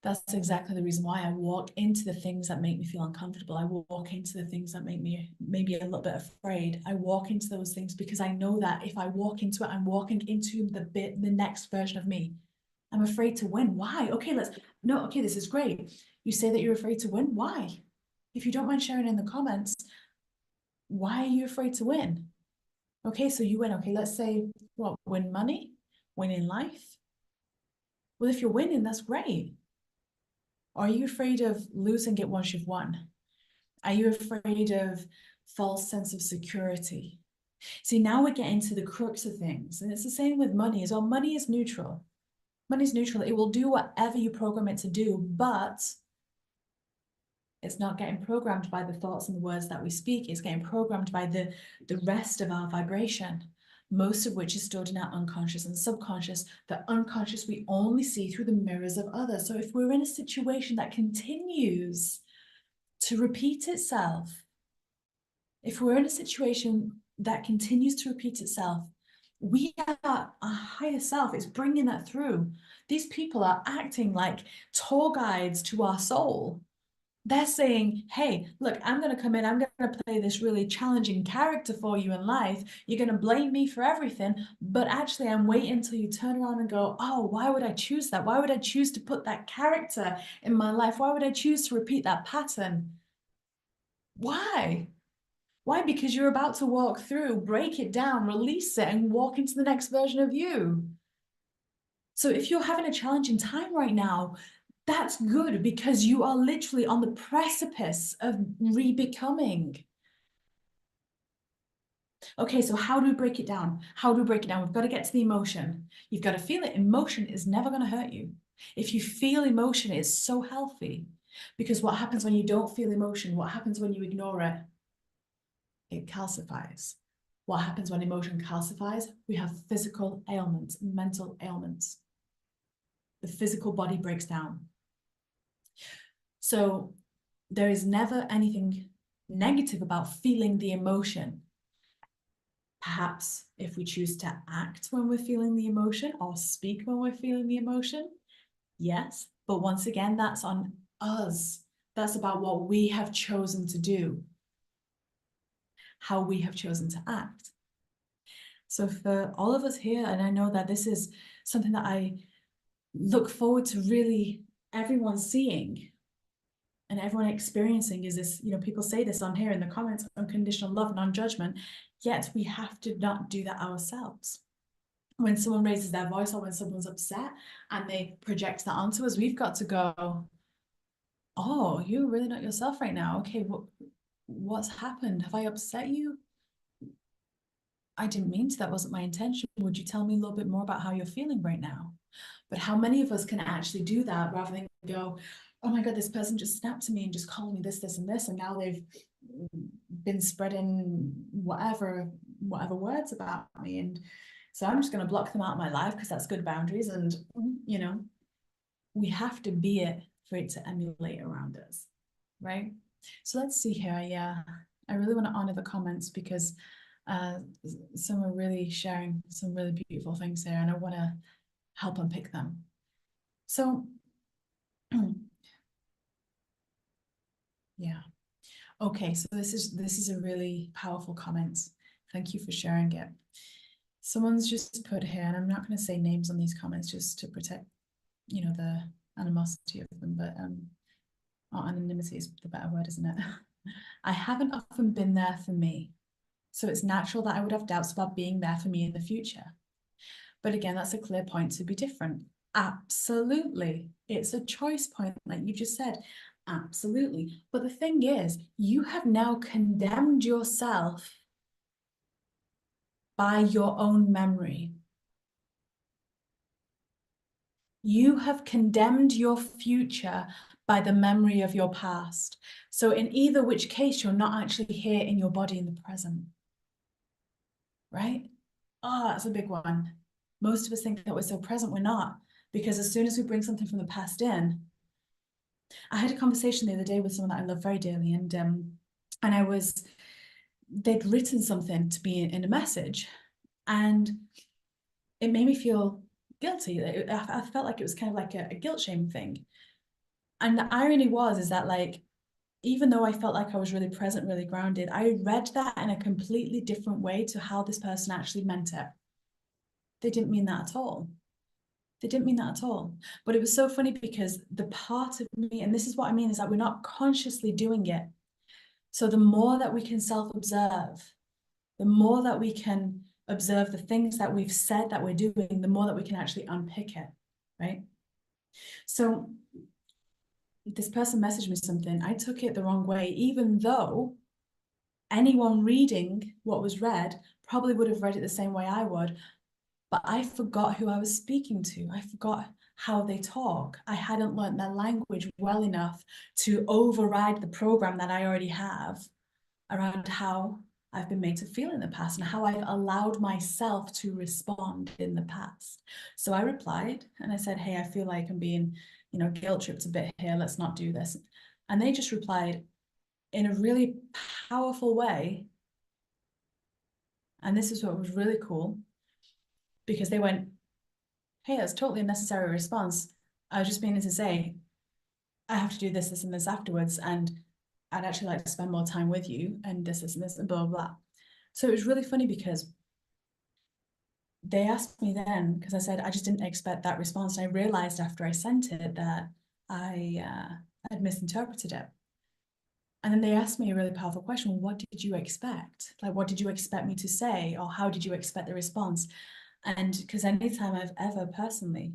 that's exactly the reason why I walk into the things that make me feel uncomfortable. I walk into the things that make me maybe a little bit afraid. I walk into those things because I know that if I walk into it, I'm walking into the next version of me. I'm afraid to win. Why? Okay, this is great. You say that you're afraid to win. Why? If you don't mind sharing in the comments, why are you afraid to win? Okay, so you win. Okay, let's say, what, win money? Win in life? Well, if you're winning, that's great. Are you afraid of losing it once you've won? Are you afraid of false sense of security? See, now we're getting to the crux of things. And it's the same with money as well. Money is neutral. Money is neutral. It will do whatever you program it to do, but it's not getting programmed by the thoughts and the words that we speak. It's getting programmed by the rest of our vibration, most of which is stored in our unconscious and subconscious. The unconscious we only see through the mirrors of others. So if we're in a situation that continues to repeat itself, if we're in a situation that continues to repeat itself, We are our higher self. It's bringing that through. These people are acting like tour guides to our soul. They're saying, hey, look, I'm going to come in, I'm going to play this really challenging character for you in life. You're going to blame me for everything. But actually, I'm waiting until you turn around and go, oh, why would I choose that? Why would I choose to put that character in my life? Why would I choose to repeat that pattern? Why? Why? Because you're about to walk through, break it down, release it, and walk into the next version of you. So if you're having a challenging time right now, that's good because you are literally on the precipice of re-becoming. Okay, so how do we break it down? How do we break it down? We've got to get to the emotion. You've got to feel it. Emotion is never going to hurt you. If you feel emotion, it's so healthy. Because what happens when you don't feel emotion? What happens when you ignore it? It calcifies. What happens when emotion calcifies? We have physical ailments, mental ailments. The physical body breaks down. So there is never anything negative about feeling the emotion. Perhaps if we choose to act when we're feeling the emotion or speak when we're feeling the emotion, yes. But once again, that's on us. That's about what we have chosen to do, how we have chosen to act. So for all of us here, and I know that this is something that I look forward to really everyone seeing and everyone experiencing is this, people say this on here in the comments, unconditional love, non-judgment, yet we have to not do that ourselves. When someone raises their voice or when someone's upset and they project that onto us, we've got to go, oh, you're really not yourself right now. Okay, what's happened? Have I upset you? I didn't mean to. That wasn't my intention. Would you tell me a little bit more about how you're feeling right now? But how many of us can actually do that rather than go, oh my God, this person just snapped to me and just called me this, this, and this, and now they've been spreading whatever words about me. And so I'm just going to block them out of my life because that's good boundaries. And, we have to be it for it to emulate around us, right? So let's see here. I really want to honor the comments because uh, some are really sharing some really beautiful things here, and I want to help unpick them. So, yeah. Okay, so this is a really powerful comment. Thank you for sharing it. Someone's just put here, and I'm not going to say names on these comments just to protect, the animosity of them, but or anonymity is the better word, isn't it? I haven't often been there for me, so it's natural that I would have doubts about being there for me in the future. But again, that's a clear point to be different. Absolutely. It's a choice point, like you just said. Absolutely. But the thing is, you have now condemned yourself by your own memory. You have condemned your future by the memory of your past. So in either which case, you're not actually here in your body in the present. Right? Oh, that's a big one. Most of us think that we're so present, we're not. Because as soon as we bring something from the past in, I had a conversation the other day with someone that I love very dearly, and they'd written something to me in a message, and it made me feel guilty. I felt like it was kind of like a guilt shame thing. And the irony is that, like, even though I felt like I was really present, really grounded, I read that in a completely different way to how this person actually meant it. They didn't mean that at all. They didn't mean that at all. But it was so funny because the part of me, and this is what I mean, is that we're not consciously doing it. So the more that we can self-observe, the more that we can observe the things that we've said that we're doing, the more that we can actually unpick it, right? So this person messaged me something. I took it the wrong way, even though anyone reading what was read probably would have read it the same way I would. But I forgot who I was speaking to. I forgot how they talk. I hadn't learned their language well enough to override the program that I already have around how I've been made to feel in the past and how I've allowed myself to respond in the past. So I replied and I said, hey, I feel like I'm being, guilt tripped a bit here. Let's not do this. And they just replied in a really powerful way. And this is what was really cool. because they went, hey, that's totally a necessary response. I was just meaning to say, I have to do this, this, and this afterwards, and I'd actually like to spend more time with you, and this, and this, and blah, blah, blah. So it was really funny because they asked me then, because I said I just didn't expect that response. And I realized after I sent it that I had misinterpreted it. And then they asked me a really powerful question. What did you expect? Like, what did you expect me to say? Or how did you expect the response? And because anytime I've ever personally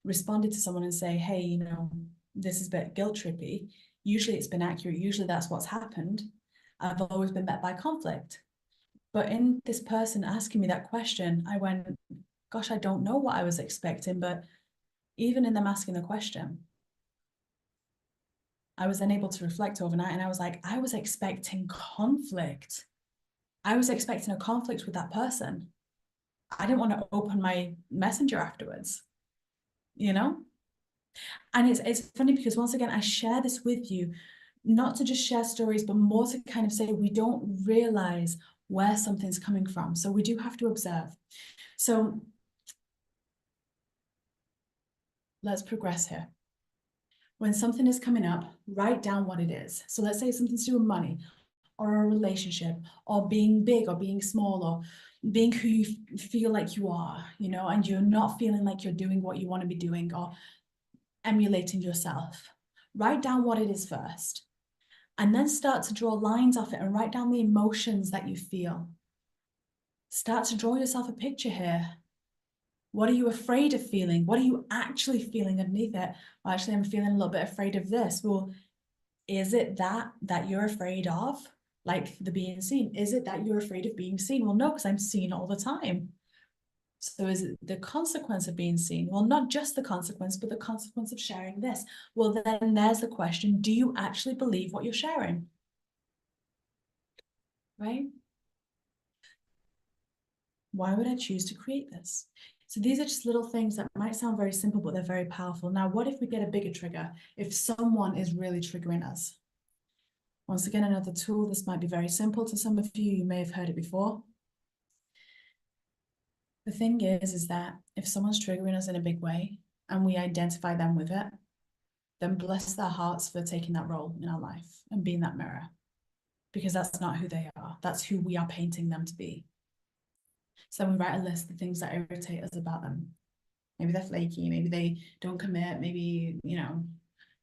responded to someone and say, hey, you know, this is a bit guilt trippy, usually it's been accurate. Usually that's what's happened. I've always been met by conflict. But in this person asking me that question, I went, gosh, I don't know what I was expecting. But even in them asking the question, I was then able to reflect overnight and I was like, I was expecting conflict. I was expecting a conflict with that person. I didn't want to open my messenger afterwards, you know? And it's funny because once again, I share this with you, not to just share stories, but more to kind of say we don't realize where something's coming from. So we do have to observe. So let's progress here. When something is coming up, write down what it is. So let's say something's to do with money or a relationship or being big or being small or being who you feel like you are, you know, and you're not feeling like you're doing what you want to be doing or emulating yourself. Write down what it is first and then start to draw lines off it and write down the emotions that you feel. Start to draw yourself a picture here. What are you afraid of feeling? What are you actually feeling underneath it? Well, actually, I'm feeling a little bit afraid of this. Well, is it that you're afraid of? Like the being seen? Is it that you're afraid of being seen? Well, no, because I'm seen all the time. So is it the consequence of being seen? Well, not just the consequence, but the consequence of sharing this. Well, then there's the question, do you actually believe what you're sharing? Right? Why would I choose to create this? So these are just little things that might sound very simple, but they're very powerful. Now, what if we get a bigger trigger? If someone is really triggering us? Once again, another tool. This might be very simple to some of you. You may have heard it before. The thing is that if someone's triggering us in a big way and we identify them with it, then bless their hearts for taking that role in our life and being that mirror, because that's not who they are. That's who we are painting them to be. So we write a list of things that irritate us about them. Maybe they're flaky, maybe they don't commit, maybe, you know,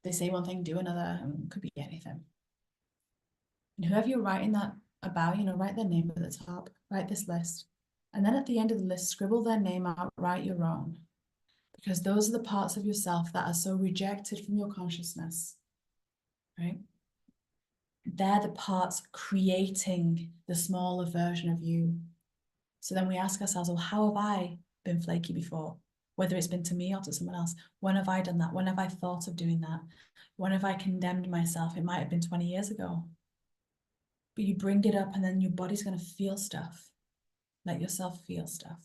they say one thing, do another, and could be anything. And whoever you're writing that about, you know, write their name at the top, write this list. And then at the end of the list, scribble their name out, write your own. Because those are the parts of yourself that are so rejected from your consciousness, right? They're the parts creating the smaller version of you. So then we ask ourselves, well, how have I been flaky before? Whether it's been to me or to someone else. When have I done that? When have I thought of doing that? When have I condemned myself? It might have been 20 years ago. But you bring it up and then your body's going to feel stuff. Let yourself feel stuff.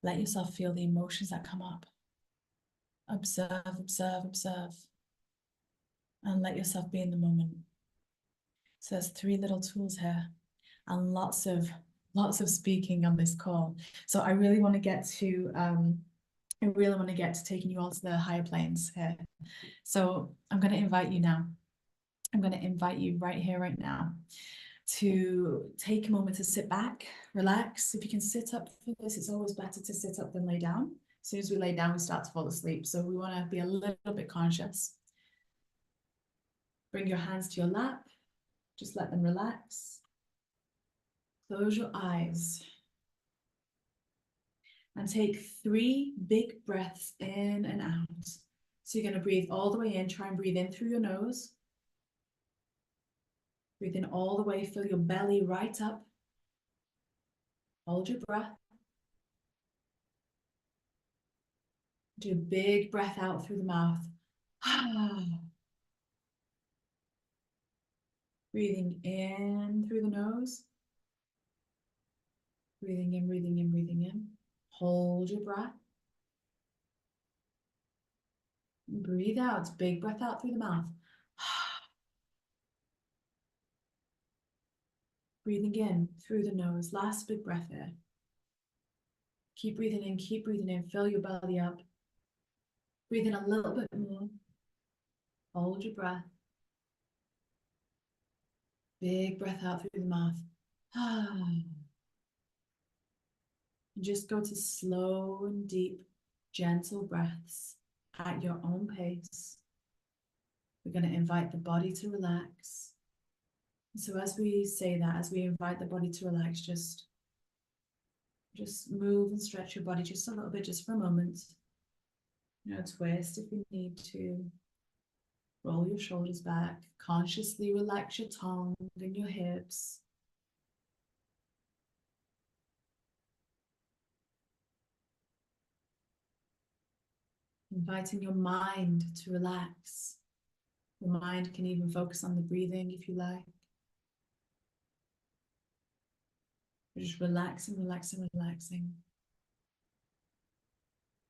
Let yourself feel the emotions that come up. Observe, observe, observe. And let yourself be in the moment. So there's 3 little tools here and lots of speaking on this call. So I really want to get to taking you all to the higher planes here. So I'm going to invite you now. I'm going to invite you right here, right now, to take a moment to sit back, relax. If you can sit up for this, it's always better to sit up than lay down. As soon as we lay down, we start to fall asleep. So we want to be a little bit conscious. Bring your hands to your lap. Just let them relax. Close your eyes. And take 3 big breaths in and out. So you're going to breathe all the way in. Try and breathe in through your nose. Breathe in all the way. Fill your belly right up. Hold your breath. Do a big breath out through the mouth. Breathing in through the nose. Breathing in, breathing in, breathing in. Hold your breath. Breathe out. Big breath out through the mouth. Breathing in through the nose. Last big breath here. Keep breathing in, fill your belly up. Breathe in a little bit more. Hold your breath. Big breath out through the mouth. And just go to slow and deep, gentle breaths at your own pace. We're going to invite the body to relax. So as we say that, as we invite the body to relax, just move and stretch your body just a little bit, just for a moment. Twist if you need to. Roll your shoulders back. Consciously relax your tongue and your hips. Inviting your mind to relax. Your mind can even focus on the breathing if you like. You're just relaxing, relaxing, relaxing.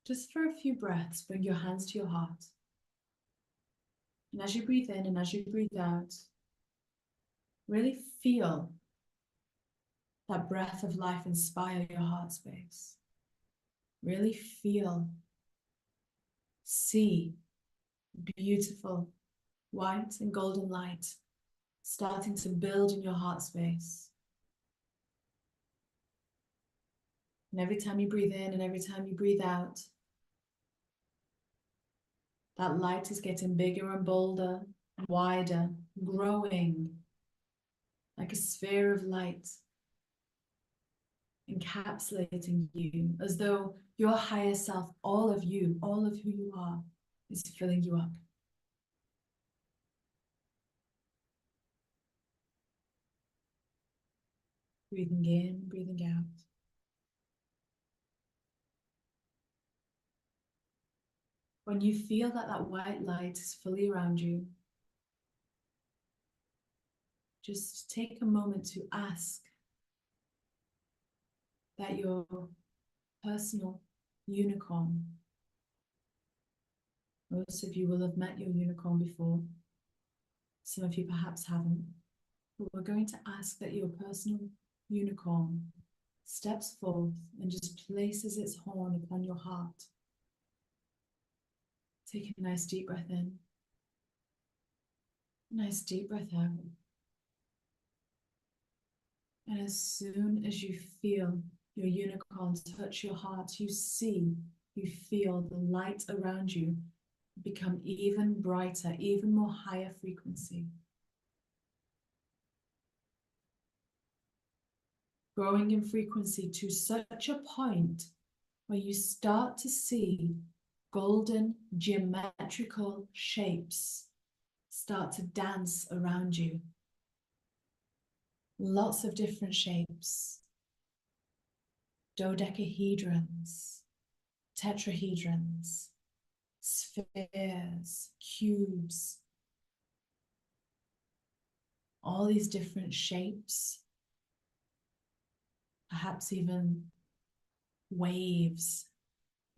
Just for a few breaths, bring your hands to your heart. And as you breathe in and as you breathe out, really feel that breath of life inspire your heart space. Really feel, see beautiful white and golden light starting to build in your heart space. And every time you breathe in and every time you breathe out, that light is getting bigger and bolder, wider, growing like a sphere of light, encapsulating you as though your higher self, all of you, all of who you are, is filling you up. Breathing in, breathing out. When you feel that that white light is fully around you, just take a moment to ask that your personal unicorn, most of you will have met your unicorn before, some of you perhaps haven't, but we're going to ask that your personal unicorn steps forth and just places its horn upon your heart. Take a nice deep breath in, nice deep breath out. And as soon as you feel your unicorn touch your heart, you see, you feel the light around you become even brighter, even more higher frequency. Growing in frequency to such a point where you start to see golden geometrical shapes start to dance around you. Lots of different shapes. Dodecahedrons, tetrahedrons, spheres, cubes, all these different shapes, perhaps even waves,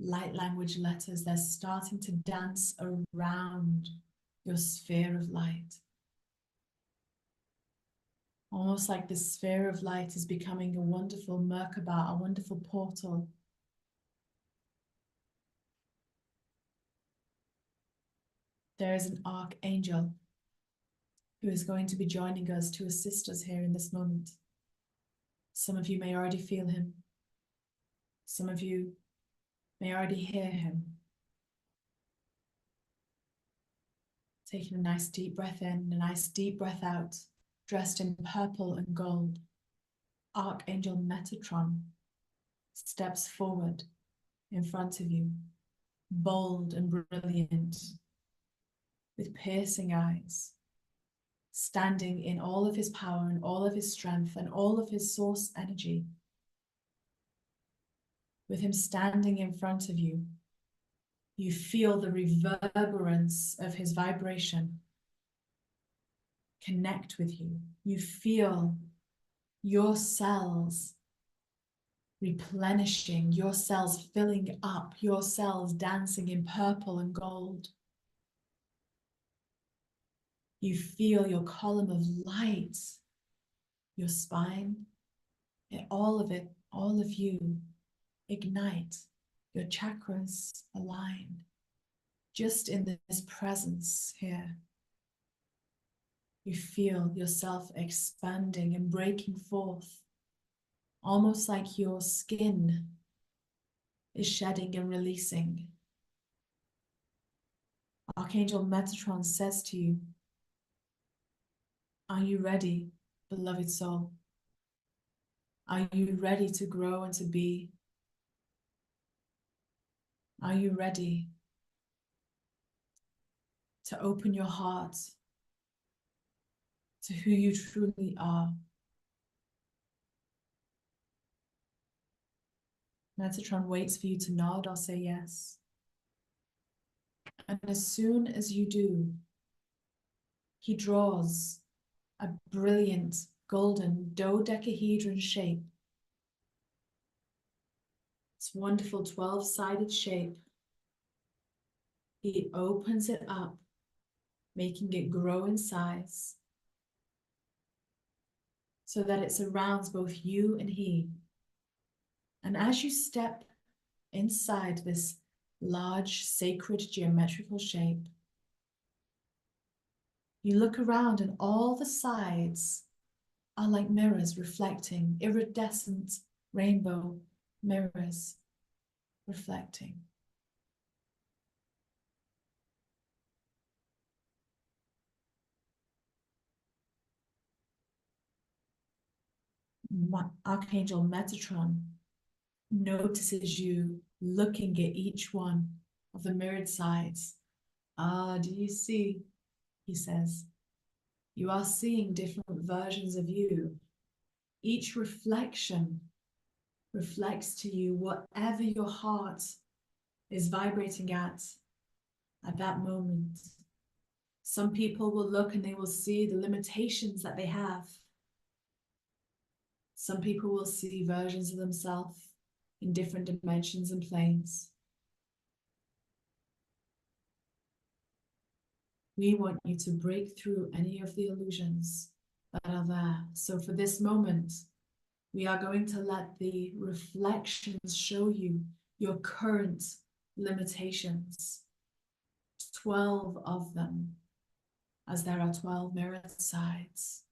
light language letters, they're starting to dance around your sphere of light. Almost like the sphere of light is becoming a wonderful Merkaba, a wonderful portal. There is an archangel who is going to be joining us to assist us here in this moment. Some of you may already feel him. Some of you may already hear him. Taking a nice deep breath in, a nice deep breath out, dressed in purple and gold. Archangel Metatron steps forward in front of you, bold and brilliant, with piercing eyes, standing in all of his power and all of his strength and all of his source energy. With him standing in front of you, you feel the reverberance of his vibration connect with you. You feel your cells replenishing, your cells filling up, your cells dancing in purple and gold. You feel your column of light, your spine, and all of it, all of you ignite, your chakras align, just in this presence here. You feel yourself expanding and breaking forth, almost like your skin is shedding and releasing. Archangel Metatron says to you, are you ready, beloved soul? Are you ready to grow and to be? Are you ready to open your heart to who you truly are? Metatron waits for you to nod or say yes. And as soon as you do, he draws a brilliant golden dodecahedron shape. It's wonderful 12-sided shape. He opens it up, making it grow in size so that it surrounds both you and he. And as you step inside this large, sacred, geometrical shape, you look around and all the sides are like mirrors reflecting, iridescent rainbow mirrors reflecting. Archangel Metatron notices you looking at each one of the mirrored sides. Ah, do you see? He says. You are seeing different versions of you. Each reflection reflects to you whatever your heart is vibrating at that moment. Some people will look and they will see the limitations that they have. Some people will see versions of themselves in different dimensions and planes. We want you to break through any of the illusions that are there. So for this moment, we are going to let the reflections show you your current limitations, 12 of them, as there are 12 mirrored sides.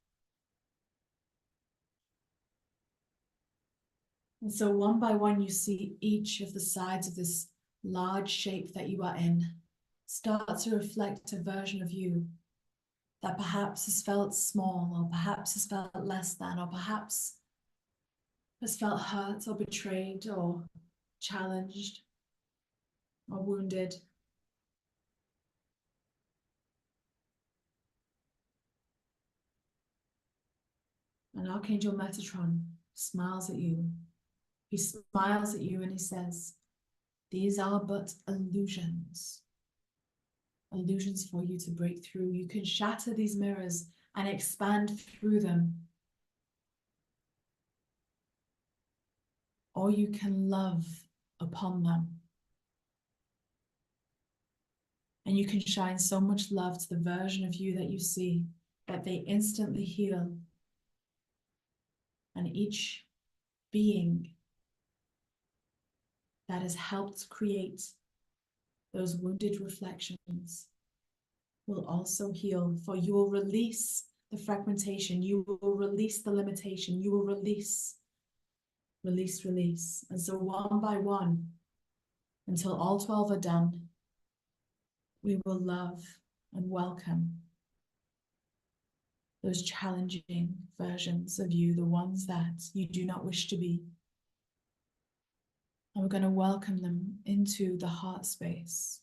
And so one by one, you see each of the sides of this large shape that you are in start to reflect a version of you that perhaps has felt small, or perhaps has felt less than, or perhaps has felt hurt or betrayed or challenged or wounded. And Archangel Metatron smiles at you. He smiles at you and he says, these are but illusions. Illusions for you to break through. You can shatter these mirrors and expand through them. Or you can love upon them. And you can shine so much love to the version of you that you see that they instantly heal. And each being that has helped create those wounded reflections will also heal, for you will release the fragmentation, you will release the limitation, you will release. And so one by one, until all 12 are done, we will love and welcome those challenging versions of you, the ones that you do not wish to be. And we're going to welcome them into the heart space.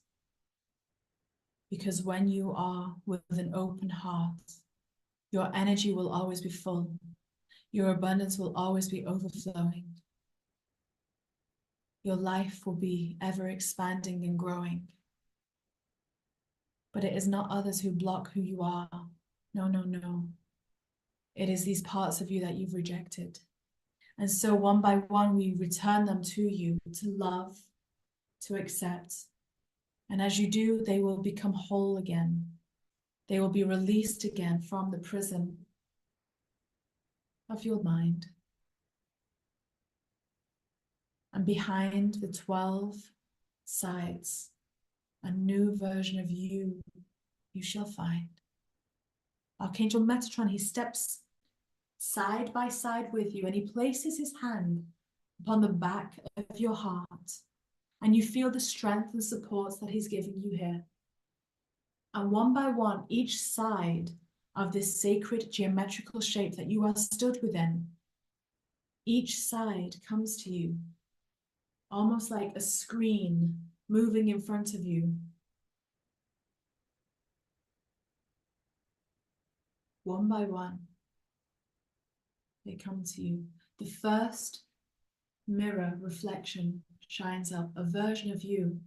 Because when you are with an open heart, your energy will always be full. Your abundance will always be overflowing. Your life will be ever expanding and growing. But it is not others who block who you are. No, no, no. It is these parts of you that you've rejected. And so one by one, we return them to you, to love, to accept. And as you do, they will become whole again. They will be released again from the prison of your mind. And behind the 12 sides, a new version of you shall find. Archangel Metatron, he steps side by side with you and he places his hand upon the back of your heart. And you feel the strength and supports that he's giving you here. And one by one, each side of this sacred geometrical shape that you are stood within, each side comes to you, almost like a screen moving in front of you. One by one, they come to you. The first mirror reflection shines up, a version of you.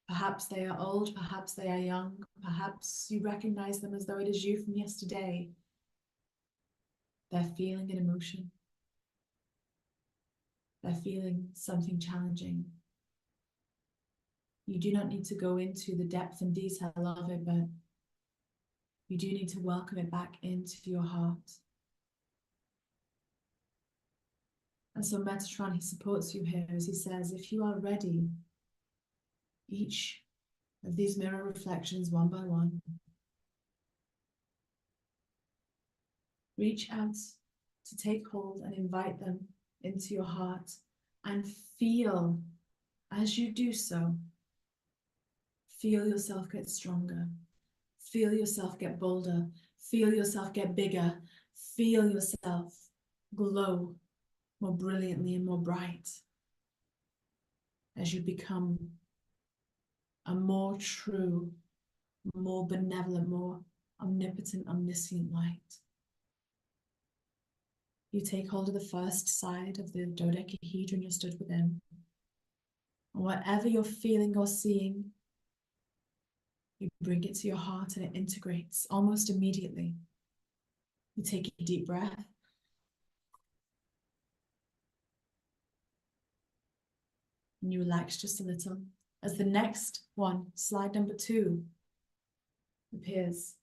Perhaps they are old, perhaps they are young, perhaps you recognize them as though it is you from yesterday. They're feeling an emotion. They're feeling something challenging. You do not need to go into the depth and detail of it, but you do need to welcome it back into your heart. And so Metatron, he supports you here as he says, if you are ready, each of these mirror reflections, one by one, reach out to take hold and invite them into your heart and feel, as you do so, feel yourself get stronger, feel yourself get bolder, feel yourself get bigger, feel yourself glow more brilliantly and more bright as you become a more true, more benevolent, more omnipotent, omniscient light. You take hold of the first side of the dodecahedron you're stood within. And whatever you're feeling or seeing, you bring it to your heart and it integrates almost immediately. You take a deep breath. And you relax just a little as the next one, slide number 2, appears.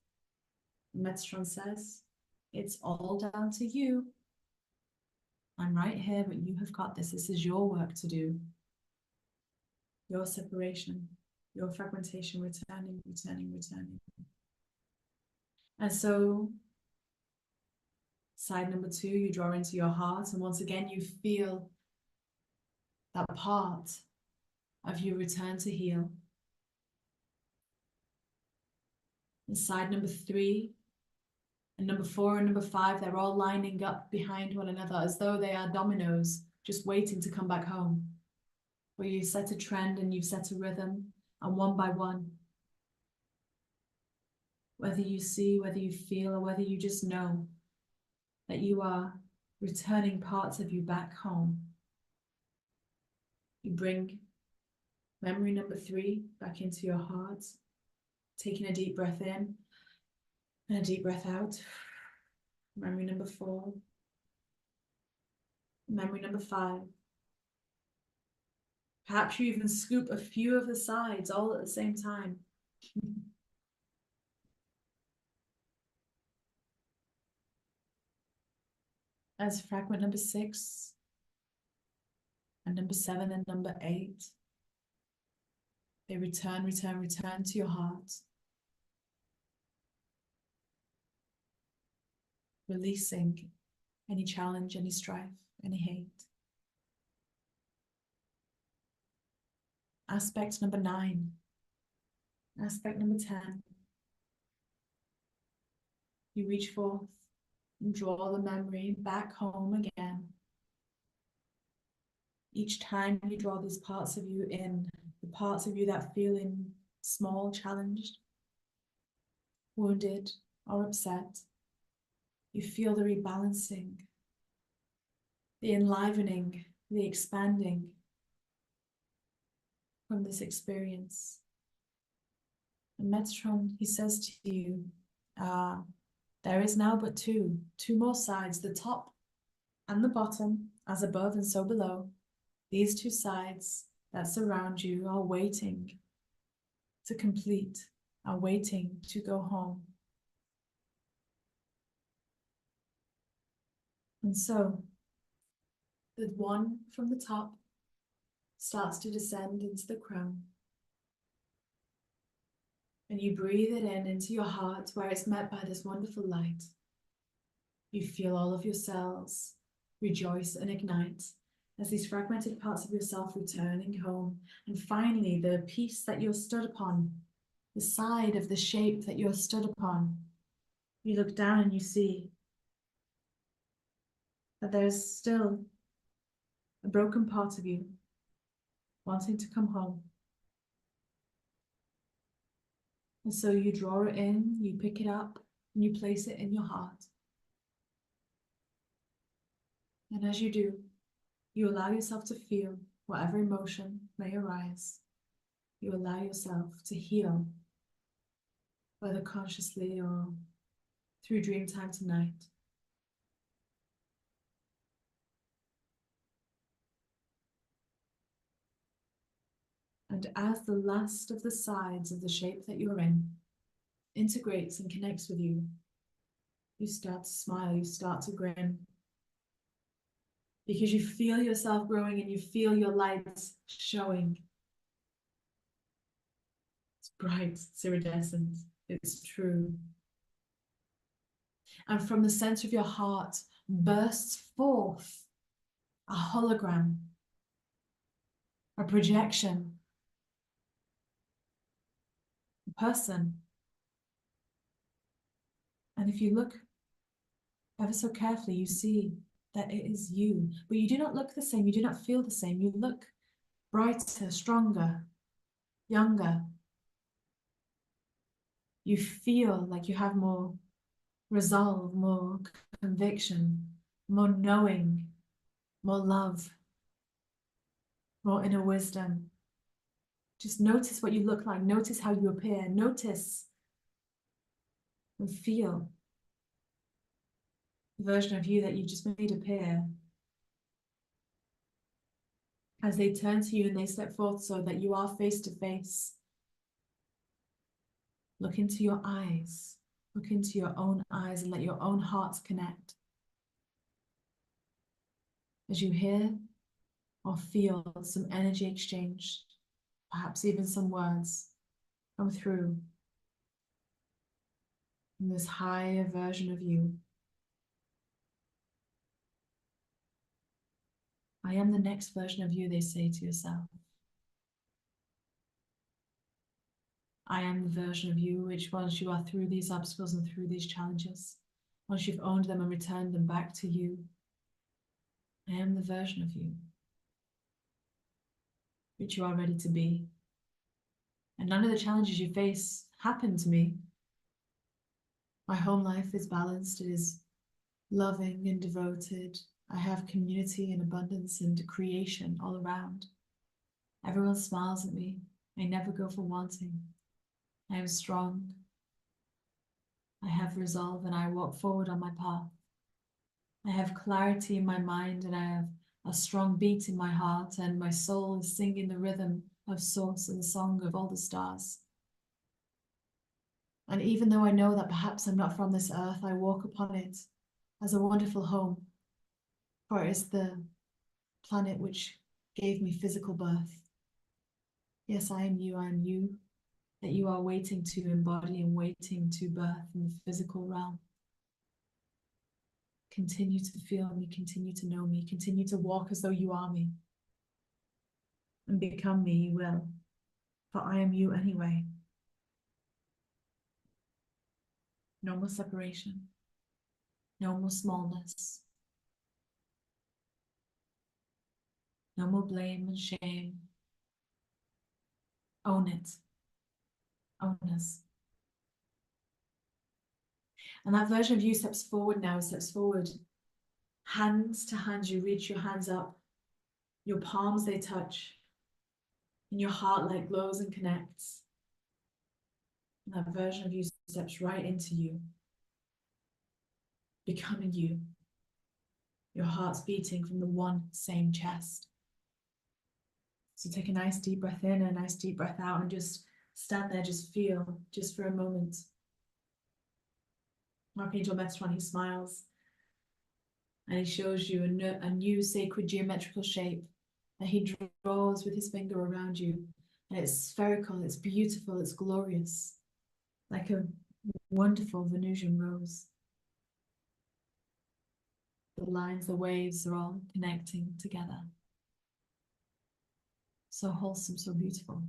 Metatron says, it's all down to you. I'm right here, but you have got this. This is your work to do. Your separation, your fragmentation, returning, returning, returning. And so, side number 2, you draw into your heart, and once again, you feel that part of you return to heal. And side number 3, and number 4 and number 5, they're all lining up behind one another as though they are dominoes, just waiting to come back home. Where you set a trend and you set a rhythm, and one by one, whether you see, whether you feel, or whether you just know that you are returning parts of you back home. You bring memory number 3 back into your heart, taking a deep breath in and a deep breath out. Memory number 4, memory number 5. Perhaps you even scoop a few of the sides all at the same time. As fragment number 6 and number 7 and number 8, they return, return, return to your heart, releasing any challenge, any strife, any hate. Aspect number 9, aspect number 10. You reach forth and draw the memory back home again. Each time you draw these parts of you in, the parts of you that feel small, challenged, wounded, or upset, you feel the rebalancing, the enlivening, the expanding from this experience. And Metatron, he says to you, there is now but two more sides, the top and the bottom, as above and so below. These 2 sides that surround you are waiting to complete, are waiting to go home. And so, the one from the top starts to descend into the crown. And you breathe it in into your heart where it's met by this wonderful light. You feel all of your cells rejoice and ignite as these fragmented parts of yourself returning home. And finally, the piece that you're stood upon, the side of the shape that you're stood upon, you look down and you see that there's still a broken part of you wanting to come home. And so you draw it in, you pick it up, and you place it in your heart. And as you do, you allow yourself to feel whatever emotion may arise. You allow yourself to heal, whether consciously or through dream time tonight. And as the last of the sides of the shape that you're in integrates and connects with you, you start to smile, you start to grin, because you feel yourself growing and you feel your lights showing. It's bright, it's iridescent, it's true. And from the center of your heart bursts forth a hologram, a projection, a person. And if you look ever so carefully, you see that it is you. But you do not look the same, you do not feel the same. You look brighter, stronger, younger. You feel like you have more resolve, more conviction, more knowing, more love, more inner wisdom. Just notice what you look like, notice how you appear, notice and feel the version of you that you just made appear as they turn to you and they step forth so that you are face to face. Look into your eyes, look into your own eyes and let your own hearts connect. As you hear or feel some energy exchange, perhaps even some words come through from this higher version of you. I am the next version of you, they say to yourself. I am the version of you which, once you are through these obstacles and through these challenges, once you've owned them and returned them back to you, I am the version of you which you are ready to be. And none of the challenges you face happen to me. My home life is balanced, it is loving and devoted. I have community and abundance and creation all around. Everyone smiles at me. I never go for wanting. I am strong. I have resolve and I walk forward on my path. I have clarity in my mind and I have a strong beat in my heart and my soul is singing the rhythm of source and the song of all the stars. And even though I know that perhaps I'm not from this earth, I walk upon it as a wonderful home, for it is the planet which gave me physical birth. Yes, I am you that you are waiting to embody and waiting to birth in the physical realm. Continue to feel me, continue to know me, continue to walk as though you are me. And become me, you will, for I am you anyway. No more separation, no more smallness, no more blame and shame. Own it, own us. And that version of you steps forward now, steps forward. Hands to hands, you reach your hands up. Your palms, they touch. And your heart like glows and connects. And that version of you steps right into you. Becoming you. Your heart's beating from the one same chest. So take a nice deep breath in and a nice deep breath out and just stand there, just feel, just for a moment. Archangel Metatron, he smiles and he shows you a new sacred geometrical shape that he draws with his finger around you. And it's spherical, it's beautiful, it's glorious, like a wonderful Venusian rose. The lines, the waves are all connecting together. So wholesome, so beautiful.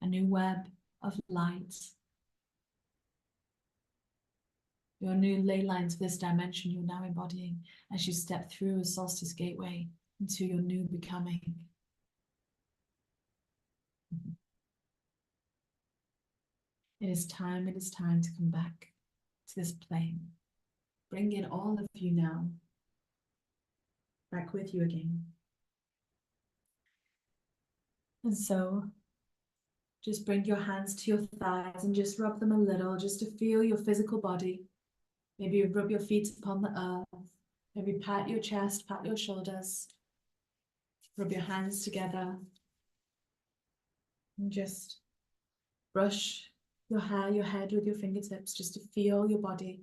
A new web of light. Your new ley lines for this dimension you're now embodying as you step through a solstice gateway into your new becoming. It is time to come back to this plane. Bring in all of you now, back with you again. And so just bring your hands to your thighs and just rub them a little, just to feel your physical body. Maybe rub your feet upon the earth. Maybe pat your chest, pat your shoulders. Rub your hands together. And just brush your hair, your head with your fingertips, just to feel your body.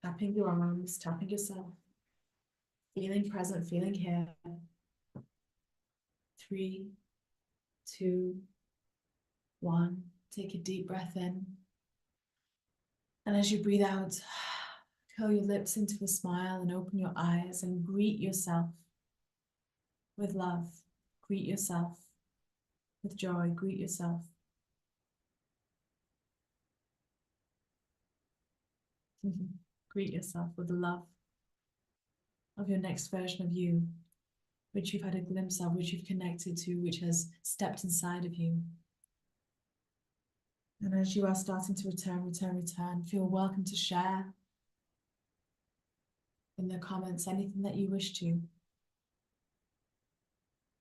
Tapping your arms, tapping yourself. Feeling present, feeling here. 3, 2, 1. Take a deep breath in. And as you breathe out, curl your lips into a smile and open your eyes and greet yourself with love. Greet yourself with joy. Greet yourself. Greet yourself with the love of your next version of you, which you've had a glimpse of, which you've connected to, which has stepped inside of you. And as you are starting to return, feel welcome to share in the comments anything that you wish to.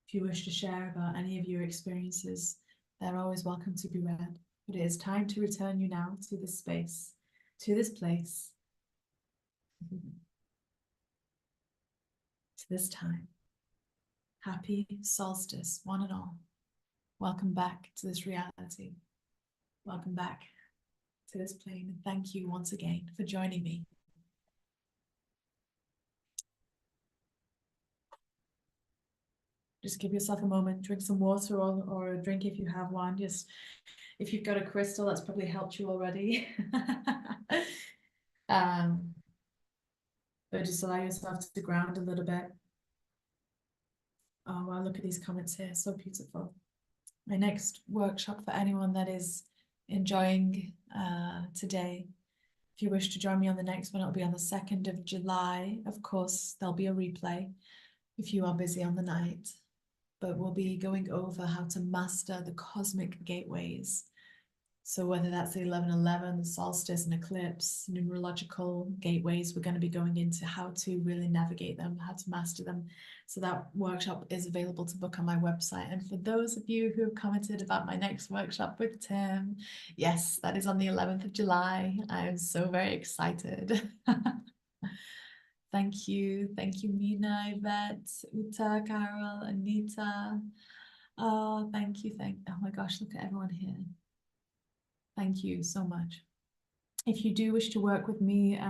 If you wish to share about any of your experiences, they're always welcome to be read. But it is time to return you now to this space, to this place, to this time. Happy solstice, one and all. Welcome back to this reality. Welcome back to this plane. And thank you once again for joining me. Just give yourself a moment, drink some water or a drink if you have one. Just if you've got a crystal, that's probably helped you already. But just allow yourself to ground a little bit. Oh, wow, look at these comments here. So beautiful. My next workshop for anyone that is enjoying today, if you wish to join me on the next one, it'll be on the 2nd of July. Of course, there'll be a replay if you are busy on the night. But we'll be going over how to master the cosmic gateways. So whether that's the 1111, the solstice and eclipse, numerological gateways, we're going to be going into how to really navigate them, how to master them. So that workshop is available to book on my website. And for those of you who have commented about my next workshop with Tim, yes, that is on the 11th of July. I am so very excited. Thank you. Thank you, Mina, Yvette, Uta, Carol, Anita. Oh, thank you. Oh my gosh, look at everyone here. Thank you so much. If you do wish to work with me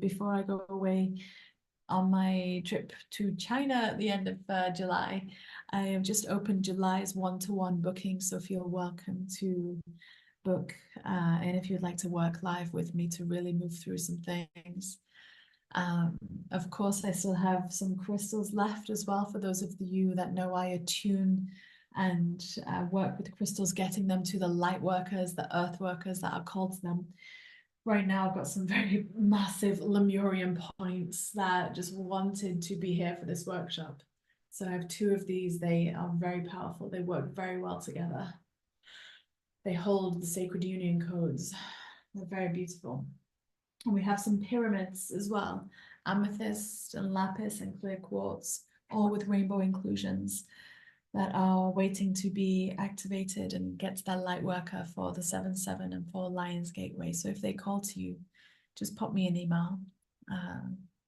before I go away on my trip to China at the end of July, I have just opened July's one-to-one booking, so feel welcome to book. And if you'd like to work live with me to really move through some things. Of course, I still have some crystals left as well for those of you that know I attune and work with crystals, getting them to the light workers, the earth workers that are called to them. Right now, I've got some very massive Lemurian points that just wanted to be here for this workshop. So I have 2 of these. They are very powerful. They work very well together. They hold the sacred union codes. They're very beautiful. And we have some pyramids as well, amethyst and lapis and clear quartz, all with rainbow inclusions that are waiting to be activated and get to that light worker for the 7/7 and for Lion's Gateway. So if they call to you, just pop me an email,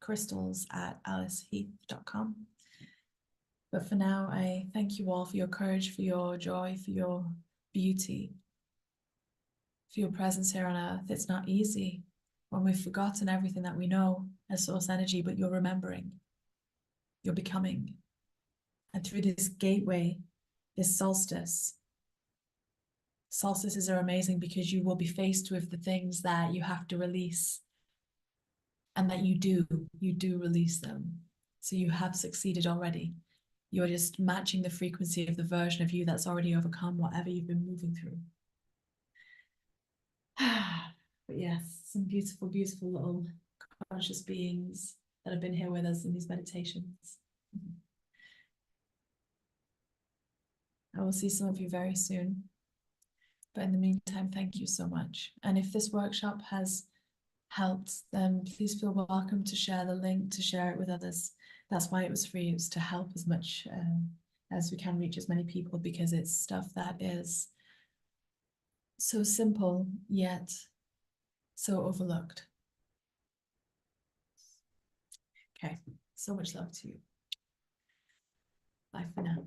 crystals@aliceheath.com. But for now, I thank you all for your courage, for your joy, for your beauty, for your presence here on earth. It's not easy when we've forgotten everything that we know as source energy, but you're remembering. you're becoming. And through this gateway, this solstices are amazing because you will be faced with the things that you have to release, and that you do release them. So you have succeeded already. You're just matching the frequency of the version of you that's already overcome whatever you've been moving through. But yes, some beautiful, beautiful little conscious beings that have been here with us in these meditations. I will see some of you very soon. But in the meantime, thank you so much. And if this workshop has helped, then please feel welcome to share the link, to share it with others. That's why it was free. It was to help as much as we can, reach as many people, because it's stuff that is so simple yet so overlooked. Okay, so much love to you. Bye for now.